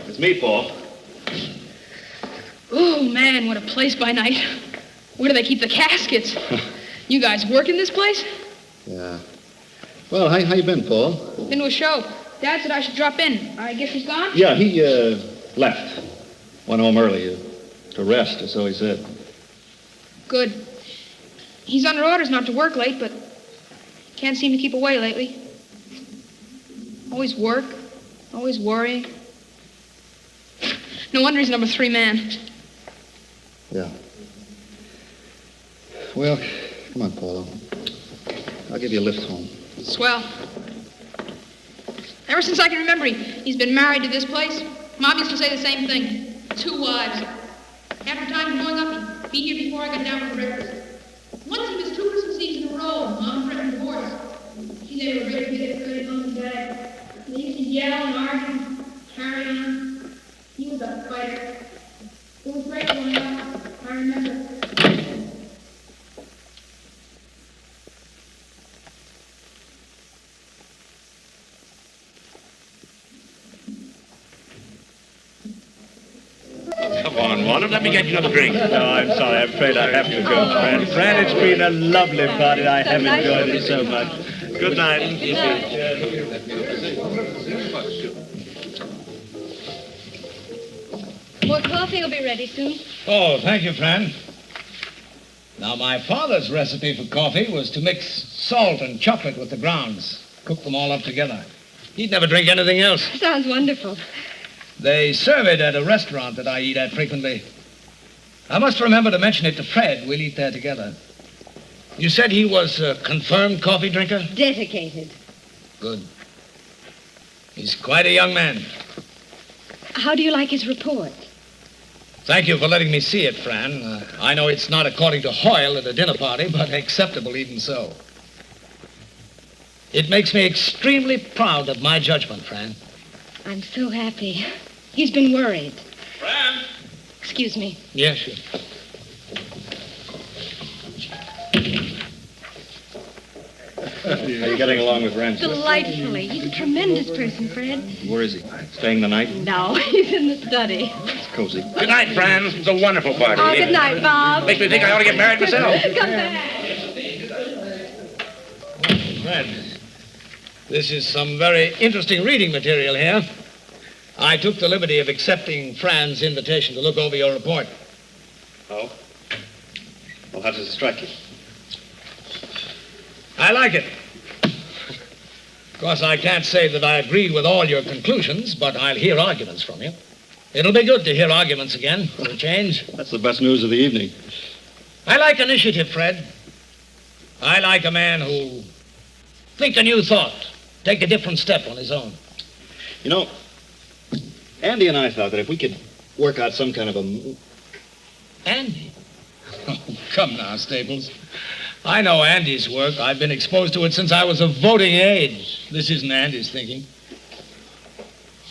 Speaker 10: it's me, Paul.
Speaker 2: Oh, man, what a place by night. Where do they keep the caskets? You guys work in this place?
Speaker 10: Yeah. Well, how you been, Paul?
Speaker 2: Been to a show. Dad said I should drop in. I guess he's gone?
Speaker 10: Yeah, he left. Went home early to rest, or so he said.
Speaker 2: Good. He's under orders not to work late, but can't seem to keep away lately. Always work, always worrying. No wonder he's number 3 man.
Speaker 10: Yeah. Well, come on, Paul. I'll give you a lift home.
Speaker 2: Swell. Ever since I can remember, he's been married to this place. Mom used to say the same thing. 2 wives. After time growing up, he'd be here before I got down for breakfast. Once he was 2 Christmas Eves in a row. Mom threatened divorce. She said they were ready to get it straight home and dad. They used to yell and argue, carry on. He was a fighter.
Speaker 11: Come on, Walter, let me get you another drink.
Speaker 10: No, I'm sorry. I'm afraid I have to go, Fran. Fran, it's been a lovely party. I have enjoyed it so much.
Speaker 11: Good night.
Speaker 2: More coffee will be ready soon.
Speaker 7: Oh, thank you, Fran. Now, my father's recipe for coffee was to mix salt and chocolate with the grounds, cook them all up together. He'd never drink anything else.
Speaker 2: Sounds wonderful.
Speaker 7: They serve it at a restaurant that I eat at frequently. I must remember to mention it to Fred. We'll eat there together. You said he was a confirmed coffee drinker?
Speaker 2: Dedicated.
Speaker 7: Good. He's quite a young man.
Speaker 2: How do you like his report?
Speaker 7: Thank you for letting me see it, Fran. I know it's not according to Hoyle at a dinner party, but acceptable even so. It makes me extremely proud of my judgment, Fran.
Speaker 2: I'm so happy. He's been worried.
Speaker 11: Fran!
Speaker 2: Excuse me.
Speaker 7: Yes, sure.
Speaker 10: How are you getting along with Ramsey?
Speaker 6: Delightfully. He's a tremendous person, Fred.
Speaker 10: Where is he? Staying the night?
Speaker 6: No, he's in the study.
Speaker 10: It's cozy.
Speaker 11: Good night, Fran. It's a wonderful party.
Speaker 6: Oh, good night, Bob.
Speaker 11: Makes me think I ought to get married myself.
Speaker 6: Come back.
Speaker 7: Fred, this is some very interesting reading material here. I took the liberty of accepting Fran's invitation to look over your report.
Speaker 10: Oh? Well, how does it strike you?
Speaker 7: I like it. Of course, I can't say that I agree with all your conclusions, but I'll hear arguments from you. It'll be good to hear arguments again, for a change.
Speaker 10: That's the best news of the evening.
Speaker 7: I like initiative, Fred. I like a man who'll think a new thought, take a different step on his own.
Speaker 10: You know, Andy and I thought that if we could work out some kind of a...
Speaker 7: Andy? Oh, come now, Staples. I know Andy's work. I've been exposed to it since I was of voting age. This isn't Andy's thinking.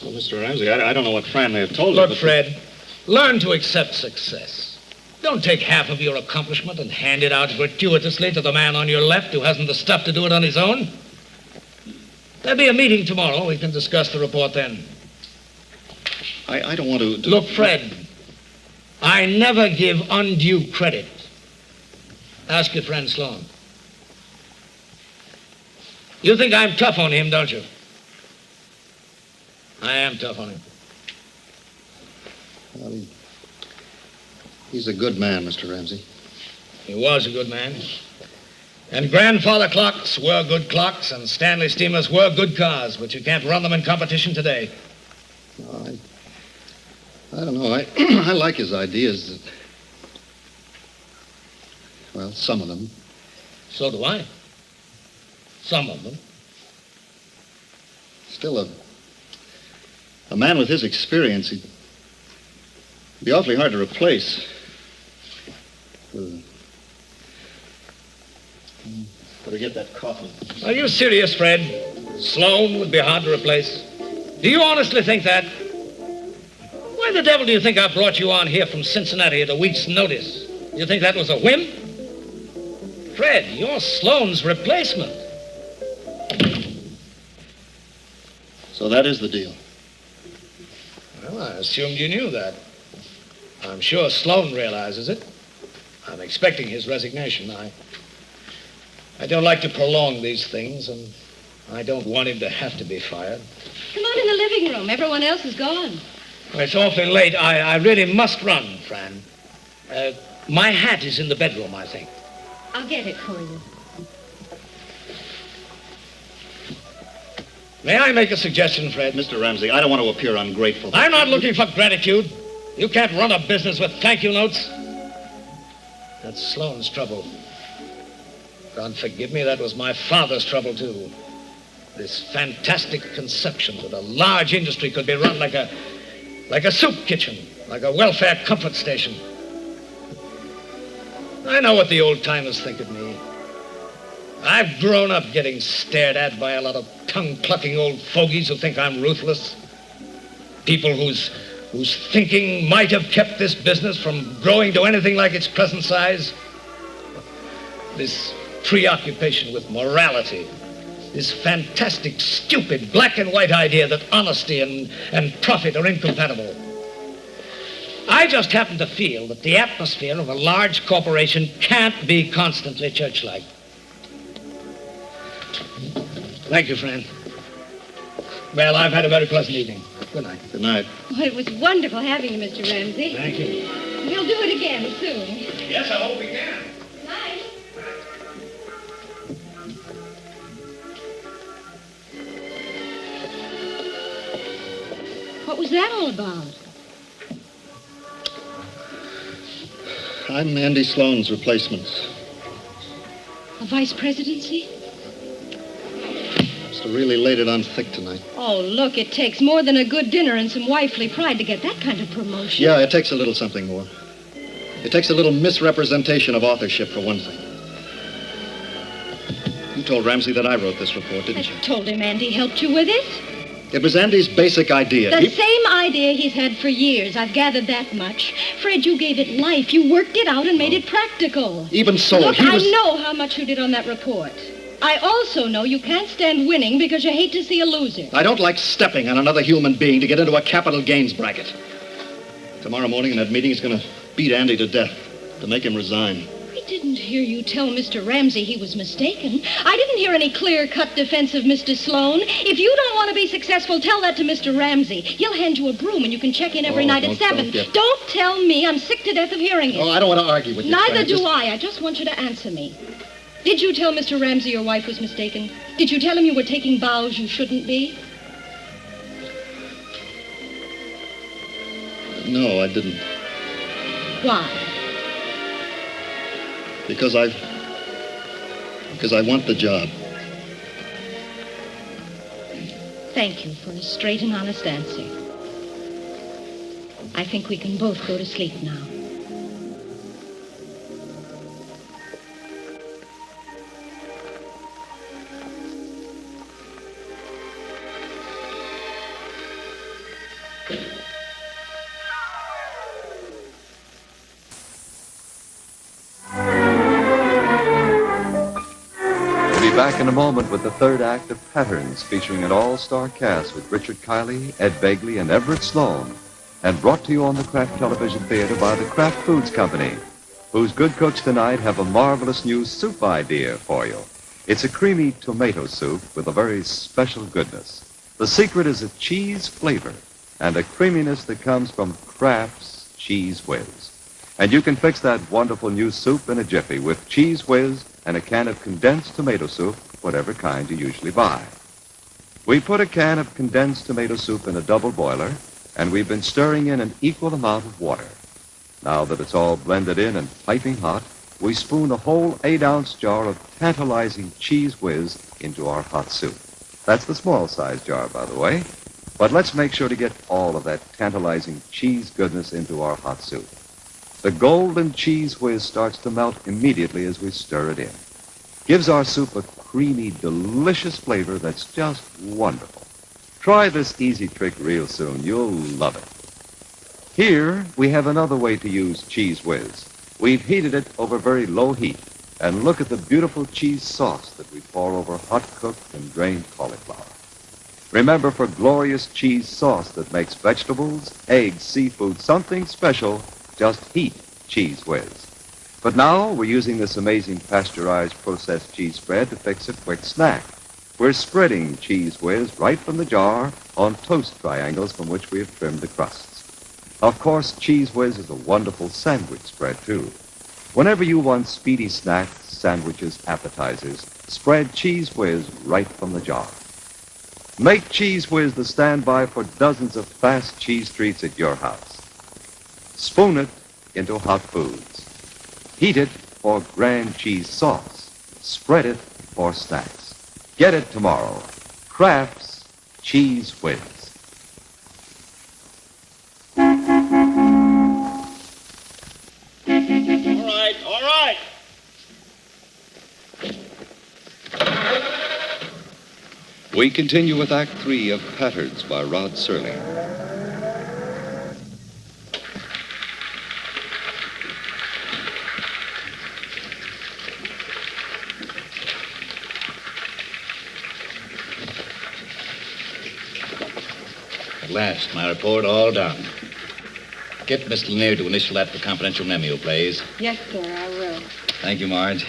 Speaker 10: Well, Mr. Ramsey, I don't know what Fran may have told you,
Speaker 7: Look,
Speaker 10: but...
Speaker 7: Fred, learn to accept success. Don't take half of your accomplishment and hand it out gratuitously to the man on your left who hasn't the stuff to do it on his own. There'll be a meeting tomorrow. We can discuss the report then.
Speaker 10: I don't want to...
Speaker 7: Look, Fred, I never give undue credit. Ask your friend Sloan. You think I'm tough on him, don't you? I am tough on him.
Speaker 10: Well, he's a good man, Mr. Ramsey.
Speaker 7: He was a good man. And grandfather clocks were good clocks, and Stanley steamers were good cars, but you can't run them in competition today.
Speaker 10: No, I don't know. I like his ideas. Well, some of them.
Speaker 7: So do I. Some of them.
Speaker 10: Still, a man with his experience, he'd be awfully hard to replace. Better get that coffee.
Speaker 7: Are you serious, Fred? Sloan would be hard to replace. Do you honestly think that? Why the devil do you think I brought you on here from Cincinnati at a week's notice? You think that was a whim? Fred, you're Sloan's replacement.
Speaker 10: So that is the deal.
Speaker 7: Well, I assumed you knew that. I'm sure Sloan realizes it. I'm expecting his resignation. I don't like to prolong these things, and I don't want him to have to be fired.
Speaker 2: Come on in the living room. Everyone else is gone.
Speaker 7: Well, it's awfully late. I really must run, Fran. My hat is in the bedroom, I think.
Speaker 2: I'll get it for you.
Speaker 7: May I make a suggestion, Fred?
Speaker 10: Mr. Ramsey, I don't want to appear ungrateful.
Speaker 7: I'm not looking for gratitude. You can't run a business with thank you notes. That's Sloan's trouble. God forgive me, that was my father's trouble, too. This fantastic conception that a large industry could be run like a soup kitchen, like a welfare comfort station. I know what the old-timers think of me. I've grown up getting stared at by a lot of tongue-clucking old fogies who think I'm ruthless. People whose thinking might have kept this business from growing to anything like its present size. This preoccupation with morality. This fantastic, stupid, black and white idea that honesty and profit are incompatible. I just happen to feel that the atmosphere of a large corporation can't be constantly church-like. Thank you, friend. Well, I've had a very pleasant evening. Good night.
Speaker 10: Good night.
Speaker 6: Well, it was wonderful having you, Mr. Ramsey.
Speaker 7: Thank you.
Speaker 6: We'll do it again soon.
Speaker 11: Yes, I hope we can.
Speaker 6: Night. What was that all about?
Speaker 10: I'm Andy Sloane's replacement.
Speaker 6: A vice presidency?
Speaker 10: Must have really laid it on thick tonight.
Speaker 6: Oh, look, it takes more than a good dinner and some wifely pride to get that kind of promotion.
Speaker 10: Yeah, it takes a little something more. It takes a little misrepresentation of authorship, for one thing. You told Ramsey that I wrote this report, didn't you?
Speaker 6: I told him Andy helped you with it.
Speaker 10: It was Andy's basic idea.
Speaker 6: The same idea he's had for years. I've gathered that much. Fred, you gave it life. You worked it out and made it practical.
Speaker 10: Even so,
Speaker 6: Look, I know how much you did on that report. I also know you can't stand winning because you hate to see a loser.
Speaker 10: I don't like stepping on another human being to get into a capital gains bracket. Tomorrow morning in that meeting, he's going to beat Andy to death to make him resign.
Speaker 6: I didn't hear you tell Mr. Ramsey he was mistaken. I didn't hear any clear-cut defense of Mr. Sloane. If you don't want to be successful, tell that to Mr. Ramsey. He'll hand you a broom and you can check in every night at 7. Don't tell me. I'm sick to death of hearing it.
Speaker 10: Oh, I don't want to argue with you.
Speaker 6: Neither do I. I just want you to answer me. Did you tell Mr. Ramsey your wife was mistaken? Did you tell him you were taking vows you shouldn't be?
Speaker 10: No, I didn't.
Speaker 6: Why?
Speaker 10: Because I want the job.
Speaker 6: Thank you for a straight and honest answer. I think we can both go to sleep now.
Speaker 3: Back in a moment with the third act of Patterns, featuring an all-star cast with Richard Kiley, Ed Begley, and Everett Sloane, and brought to you on the Kraft Television Theater by the Kraft Foods Company, whose good cooks tonight have a marvelous new soup idea for you. It's a creamy tomato soup with a very special goodness. The secret is a cheese flavor and a creaminess that comes from Kraft's Cheese Whiz. And you can fix that wonderful new soup in a jiffy with Cheese Whiz and a can of condensed tomato soup, whatever kind you usually buy. We put a can of condensed tomato soup in a double boiler, and we've been stirring in an equal amount of water. Now that it's all blended in and piping hot, we spoon a whole 8-ounce jar of tantalizing Cheese Whiz into our hot soup. That's the small-sized jar, by the way. But let's make sure to get all of that tantalizing cheese goodness into our hot soup. The golden Cheese Whiz starts to melt immediately as we stir it in. Gives our soup a creamy, delicious flavor that's just wonderful. Try this easy trick real soon. You'll love it. Here, we have another way to use Cheese Whiz. We've heated it over very low heat. And look at the beautiful cheese sauce that we pour over hot-cooked and drained cauliflower. Remember, for glorious cheese sauce that makes vegetables, eggs, seafood, something special, just heat Cheese Whiz. But now we're using this amazing pasteurized processed cheese spread to fix a quick snack. We're spreading Cheese Whiz right from the jar on toast triangles from which we have trimmed the crusts. Of course, Cheese Whiz is a wonderful sandwich spread, too. Whenever you want speedy snacks, sandwiches, appetizers, spread Cheese Whiz right from the jar. Make Cheese Whiz the standby for dozens of fast cheese treats at your house. Spoon it into hot foods. Heat it for grand cheese sauce. Spread it for snacks. Get it tomorrow. Kraft's Cheese Whiz.
Speaker 11: All right.
Speaker 3: We continue with Act 3 of Patterns by Rod Serling.
Speaker 8: At last, my report all done. Get Miss Lanier to initial that for confidential memo, please.
Speaker 9: Yes, sir, I will.
Speaker 8: Thank you, Marge.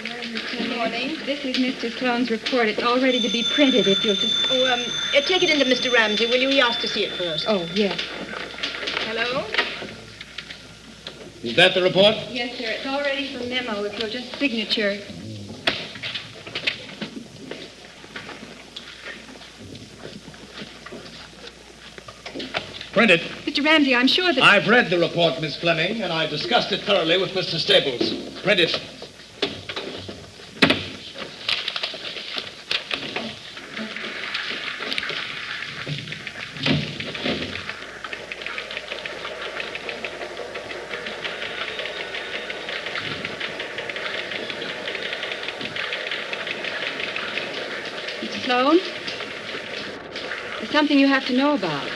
Speaker 9: Good morning. This is Mr. Sloane's report. It's all ready to be printed if you'll just...
Speaker 5: Take it into Mr. Ramsey, will you? He asked to see it first.
Speaker 9: Oh, yes.
Speaker 5: Hello?
Speaker 7: Is that the report?
Speaker 9: Yes, sir. It's all ready for memo if you'll just signature.
Speaker 7: Print it.
Speaker 9: Mr. Ramsey, I'm sure that...
Speaker 7: I've read the report, Miss Fleming, and I discussed it thoroughly with Mr. Staples. Print it.
Speaker 9: Mr. Sloane? There's something you have to know about.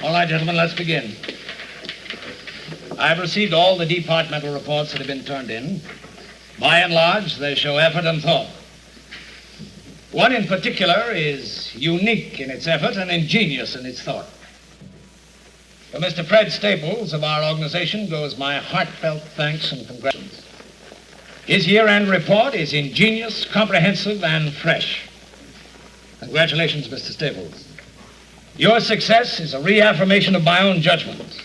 Speaker 7: All right, gentlemen, let's begin. I've received all the departmental reports that have been turned in. By and large, they show effort and thought. One in particular is unique in its effort and ingenious in its thought. For Mr. Fred Staples of our organization goes my heartfelt thanks and congratulations. His year-end report is ingenious, comprehensive, and fresh. Congratulations, Mr. Staples. Your success is a reaffirmation of my own judgment.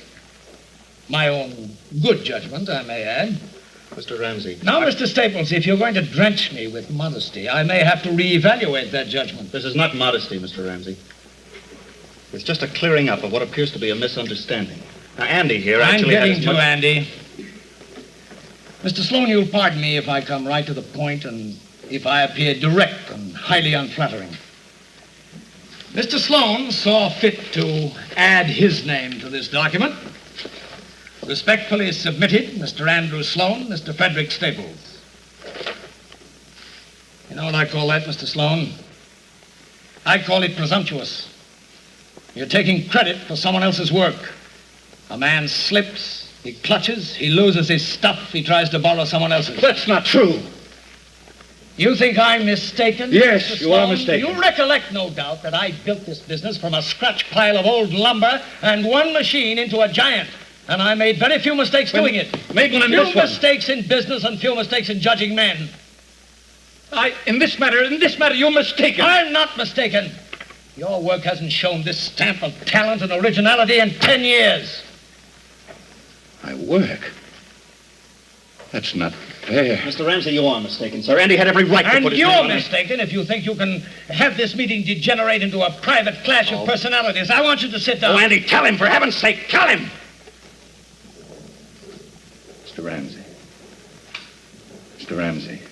Speaker 7: My own good judgment, I may add.
Speaker 10: Mr. Ramsey.
Speaker 7: Now, Mr. Staples, if you're going to drench me with modesty, I may have to reevaluate that judgment.
Speaker 10: This is not modesty, Mr. Ramsey. It's just a clearing up of what appears to be a misunderstanding. Now, Andy here actually
Speaker 7: I'm getting
Speaker 10: had as
Speaker 7: to
Speaker 10: much...
Speaker 7: Andy. Mr. Sloane, you'll pardon me if I come right to the point and if I appear direct and highly unflattering. Mr. Sloane saw fit to add his name to this document. Respectfully submitted, Mr. Andrew Sloane, Mr. Frederick Staples. You know what I call that, Mr. Sloane? I call it presumptuous. You're taking credit for someone else's work. A man slips, he clutches, he loses his stuff, he tries to borrow someone else's.
Speaker 10: That's not true.
Speaker 7: You think I'm mistaken?
Speaker 10: Yes,
Speaker 7: Mr.
Speaker 10: you are
Speaker 7: Sloane?
Speaker 10: mistaken.
Speaker 7: You recollect, no doubt, that I built this business from a scratch pile of old lumber and one machine into a giant. And I made very few mistakes doing it.
Speaker 10: Made one in
Speaker 7: Few
Speaker 10: this one.
Speaker 7: mistakes in business and few mistakes in judging men.
Speaker 10: In this matter, you're mistaken.
Speaker 7: I'm not mistaken. Your work hasn't shown this stamp of talent and originality in 10 years.
Speaker 8: My work? That's not fair.
Speaker 10: Mr. Ramsey, you are mistaken, sir. Andy had every right to
Speaker 7: And
Speaker 10: put his
Speaker 7: you're
Speaker 10: name on it.
Speaker 7: mistaken if you think you can have this meeting degenerate into a private clash of personalities. I want you to sit down.
Speaker 10: Oh, Andy, tell him, for heaven's sake, tell him!
Speaker 8: Mr. Ramsey. Mr. Ramsey.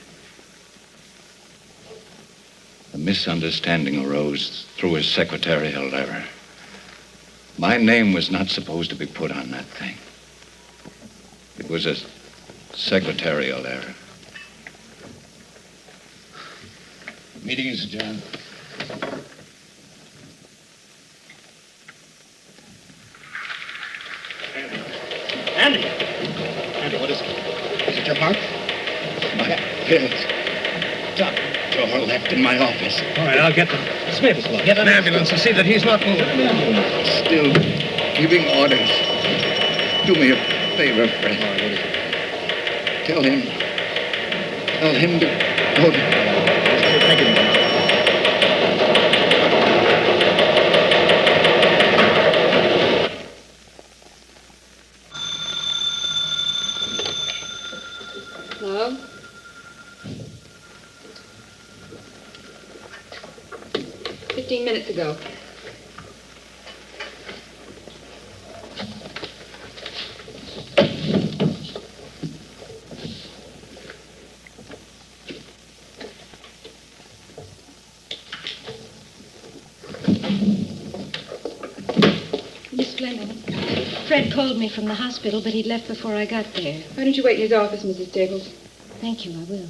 Speaker 8: The misunderstanding arose through his secretarial error. My name was not supposed to be put on that thing. It was a secretarial error.
Speaker 7: Meeting is adjourned.
Speaker 10: Andy! Andy, what is it?
Speaker 8: Is it your heart? My pills. Top drawer left in my office.
Speaker 7: All right, I'll get them. Smith, get an ambulance and see that he's not moving.
Speaker 8: Still giving orders. Do me a favor, Fred. Tell him to go to...
Speaker 10: Thank you.
Speaker 9: Hello? "15 minutes ago.
Speaker 6: Miss Fleming, Fred called me from the hospital, but he'd left before I got there.
Speaker 9: Why don't you wait in his office, Mrs. Staples?
Speaker 6: Thank you, I will.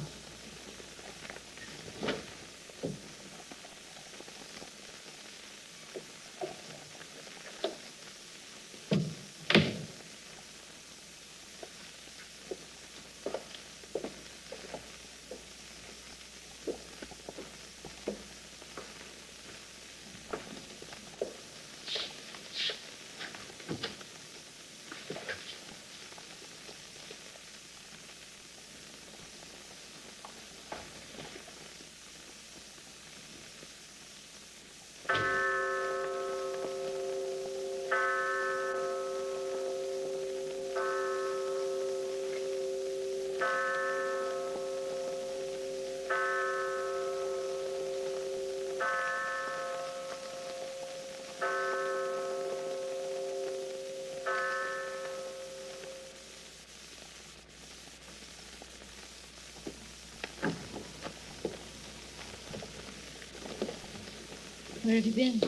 Speaker 6: Where have you been?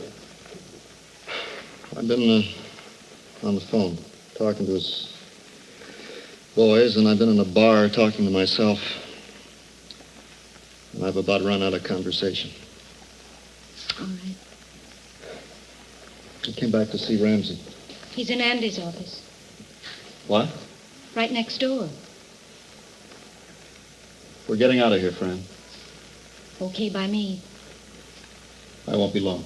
Speaker 10: I've been on the phone talking to his boys, and I've been in a bar talking to myself. And I've about run out of conversation.
Speaker 6: All right.
Speaker 10: I came back to see Ramsey.
Speaker 6: He's in Andy's office,
Speaker 10: What?
Speaker 6: right next door.
Speaker 10: We're getting out of here, Fran.
Speaker 6: Okay by me.
Speaker 10: I won't be long.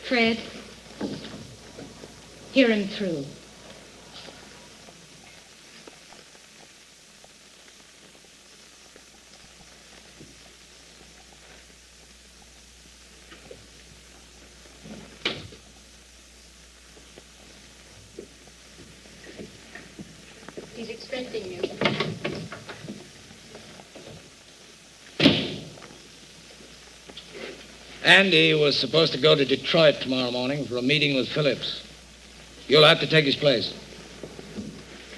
Speaker 6: Fred, hear him through.
Speaker 5: He's expecting you.
Speaker 7: Andy was supposed to go to Detroit tomorrow morning for a meeting with Phillips. You'll have to take his place.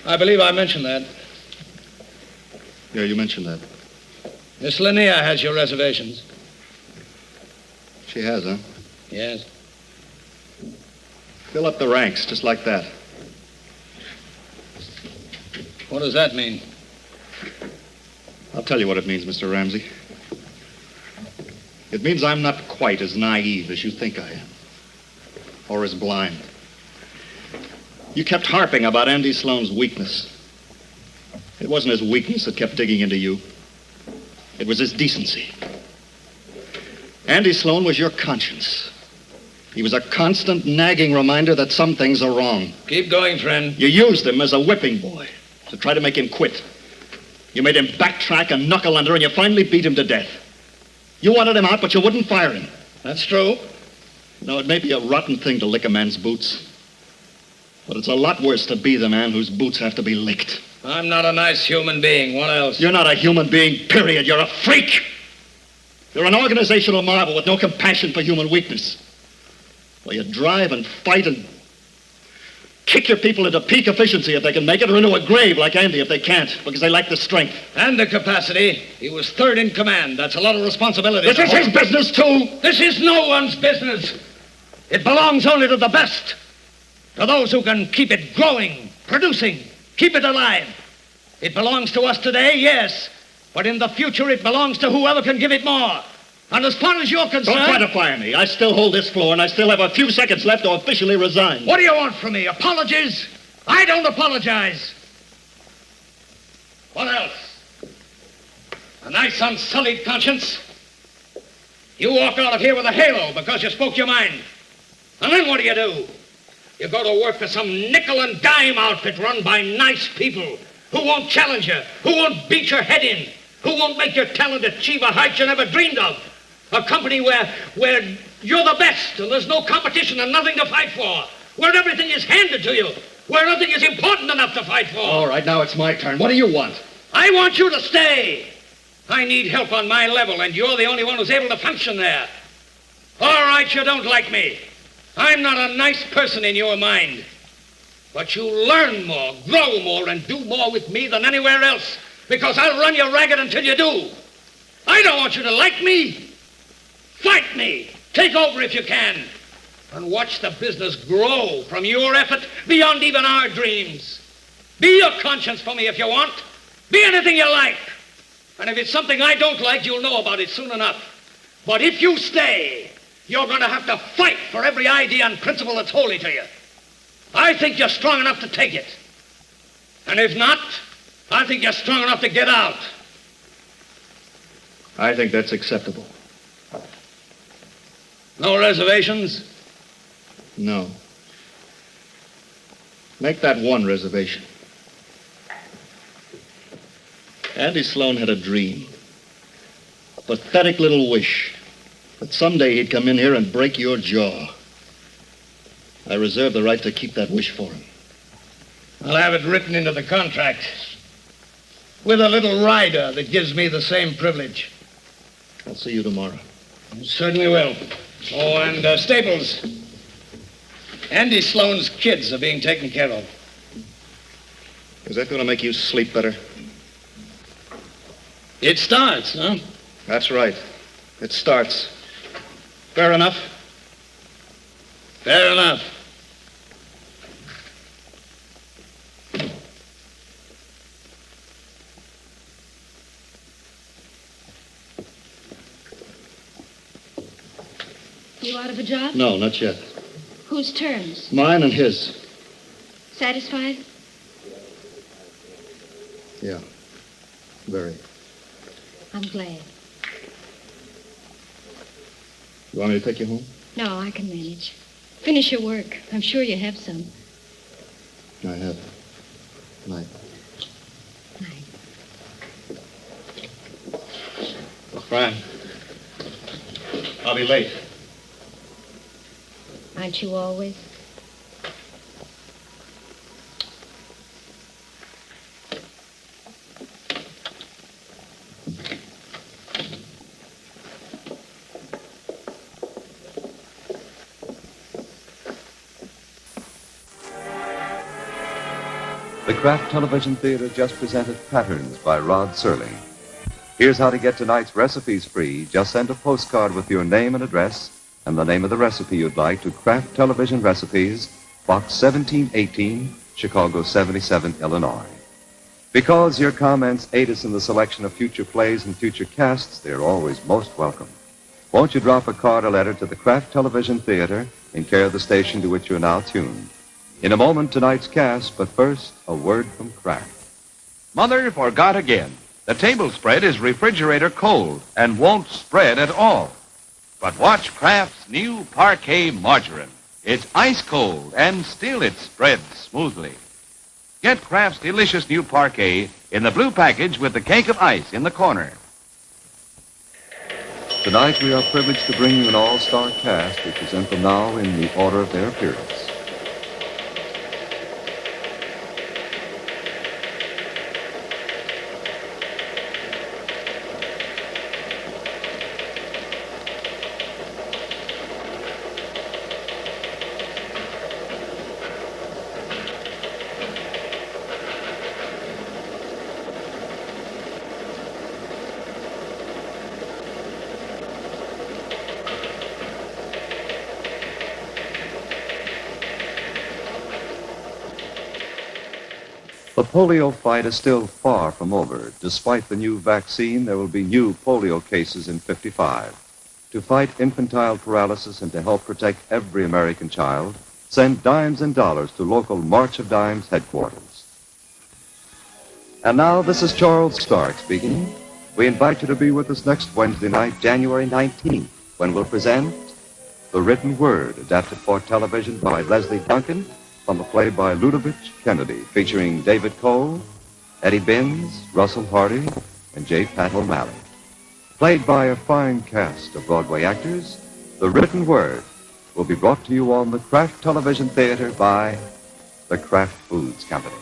Speaker 7: I believe I mentioned that.
Speaker 10: Yeah, you mentioned that.
Speaker 7: Miss Linnea has your reservations.
Speaker 10: She has, huh?
Speaker 7: Yes.
Speaker 10: Fill up the ranks, just like that.
Speaker 7: What does that mean?
Speaker 10: I'll tell you what it means, Mr. Ramsey. It means I'm not quite as naive as you think I am. Or as blind. You kept harping about Andy Sloane's weakness. It wasn't his weakness that kept digging into you. It was his decency. Andy Sloane was your conscience. He was a constant nagging reminder that some things are wrong.
Speaker 7: Keep going, friend.
Speaker 10: You used him as a whipping boy to try to make him quit. You made him backtrack and knuckle under, and you finally beat him to death. You wanted him out, but you wouldn't fire him.
Speaker 7: That's true.
Speaker 10: No, it may be a rotten thing to lick a man's boots, but it's a lot worse to be the man whose boots have to be licked.
Speaker 7: I'm not a nice human being. What else?
Speaker 10: You're not a human being, period. You're a freak. You're an organizational marvel with no compassion for human weakness. Well, you drive and fight and kick your people into peak efficiency if they can make it, or into a grave like Andy if they can't, because they lack the strength.
Speaker 7: And the capacity. He was third in command. That's a lot of responsibility.
Speaker 10: This is his business, too.
Speaker 7: This is no one's business. It belongs only to the best. To those who can keep it growing, producing, keep it alive. It belongs to us today, yes. But in the future, it belongs to whoever can give it more. And as far as you're concerned...
Speaker 10: Don't try to fire me. I still hold this floor, and I still have a few seconds left to officially resign.
Speaker 7: What do you want from me? Apologies? I don't apologize. What else? A nice unsullied conscience? You walk out of here with a halo because you spoke your mind. And then what do? You go to work for some nickel and dime outfit run by nice people who won't challenge you, who won't beat your head in, who won't make your talent achieve a height you never dreamed of. A company where you're the best and there's no competition and nothing to fight for. Where everything is handed to you. Where nothing is important enough to fight for.
Speaker 10: All right, now it's my turn. What do you want?
Speaker 7: I want you to stay. I need help on my level, and you're the only one who's able to function there. All right, you don't like me. I'm not a nice person in your mind. But you learn more, grow more, and do more with me than anywhere else, because I'll run you ragged until you do. I don't want you to like me. Fight me. Take over if you can. And watch the business grow from your effort beyond even our dreams. Be your conscience for me if you want. Be anything you like. And if it's something I don't like, you'll know about it soon enough. But if you stay, you're going to have to fight for every idea and principle that's holy to you. I think you're strong enough to take it. And if not, I think you're strong enough to get out.
Speaker 10: I think that's acceptable.
Speaker 7: No reservations?
Speaker 10: No. Make that one reservation. Andy Sloane had a dream. A pathetic little wish that someday he'd come in here and break your jaw. I reserve the right to keep that wish for him.
Speaker 7: I'll have it written into the contract. With a little rider that gives me the same privilege.
Speaker 10: I'll see you tomorrow.
Speaker 7: You certainly will. Oh, and Staples. Andy Sloane's kids are being taken care of.
Speaker 10: Is that going to make you sleep better?
Speaker 7: It starts, huh?
Speaker 10: That's right. It starts. Fair enough. Fair enough.
Speaker 6: You out of a job?
Speaker 10: No, not yet.
Speaker 6: Whose terms?
Speaker 10: Mine and his.
Speaker 6: Satisfied?
Speaker 10: Yeah. Very.
Speaker 6: I'm glad.
Speaker 10: You want me to take you home?
Speaker 6: No, I can manage. Finish your work. I'm sure you have some.
Speaker 10: I have. Night.
Speaker 6: Night.
Speaker 10: Well, Fran, I'll be late.
Speaker 6: Aren't you always?
Speaker 3: The Kraft Television Theater just presented Patterns by Rod Serling. Here's how to get tonight's recipes free. Just send a postcard with your name and address and the name of the recipe you'd like to Kraft Television Recipes, Box 1718, Chicago 77, Illinois. Because your comments aid us in the selection of future plays and future casts, they're always most welcome. Won't you drop a card or letter to the Kraft Television Theater in care of the station to which you're now tuned? In a moment, tonight's cast, but first, a word from Kraft.
Speaker 12: Mother forgot again. The table spread is refrigerator cold and won't spread at all. But watch Kraft's new Parquet Margarine. It's ice cold and still it spreads smoothly. Get Kraft's delicious new Parquet in the blue package with the cake of ice in the corner.
Speaker 3: Tonight, we are privileged to bring you an all-star cast. We present them now in the order of their appearance. The polio fight is still far from over. Despite the new vaccine, there will be new polio cases in 55. To fight infantile paralysis and to help protect every American child, send dimes and dollars to local March of Dimes headquarters. And now, this is Charles Stark speaking. We invite you to be with us next Wednesday night, January 19th, when we'll present The Written Word, adapted for television by Leslie Duncan, from a play by Ludovich Kennedy, featuring David Cole, Eddie Binns, Russell Hardy, and J. Pat O'Malley. Played by a fine cast of Broadway actors, The Written Word will be brought to you on the Kraft Television Theater by the Kraft Foods Company.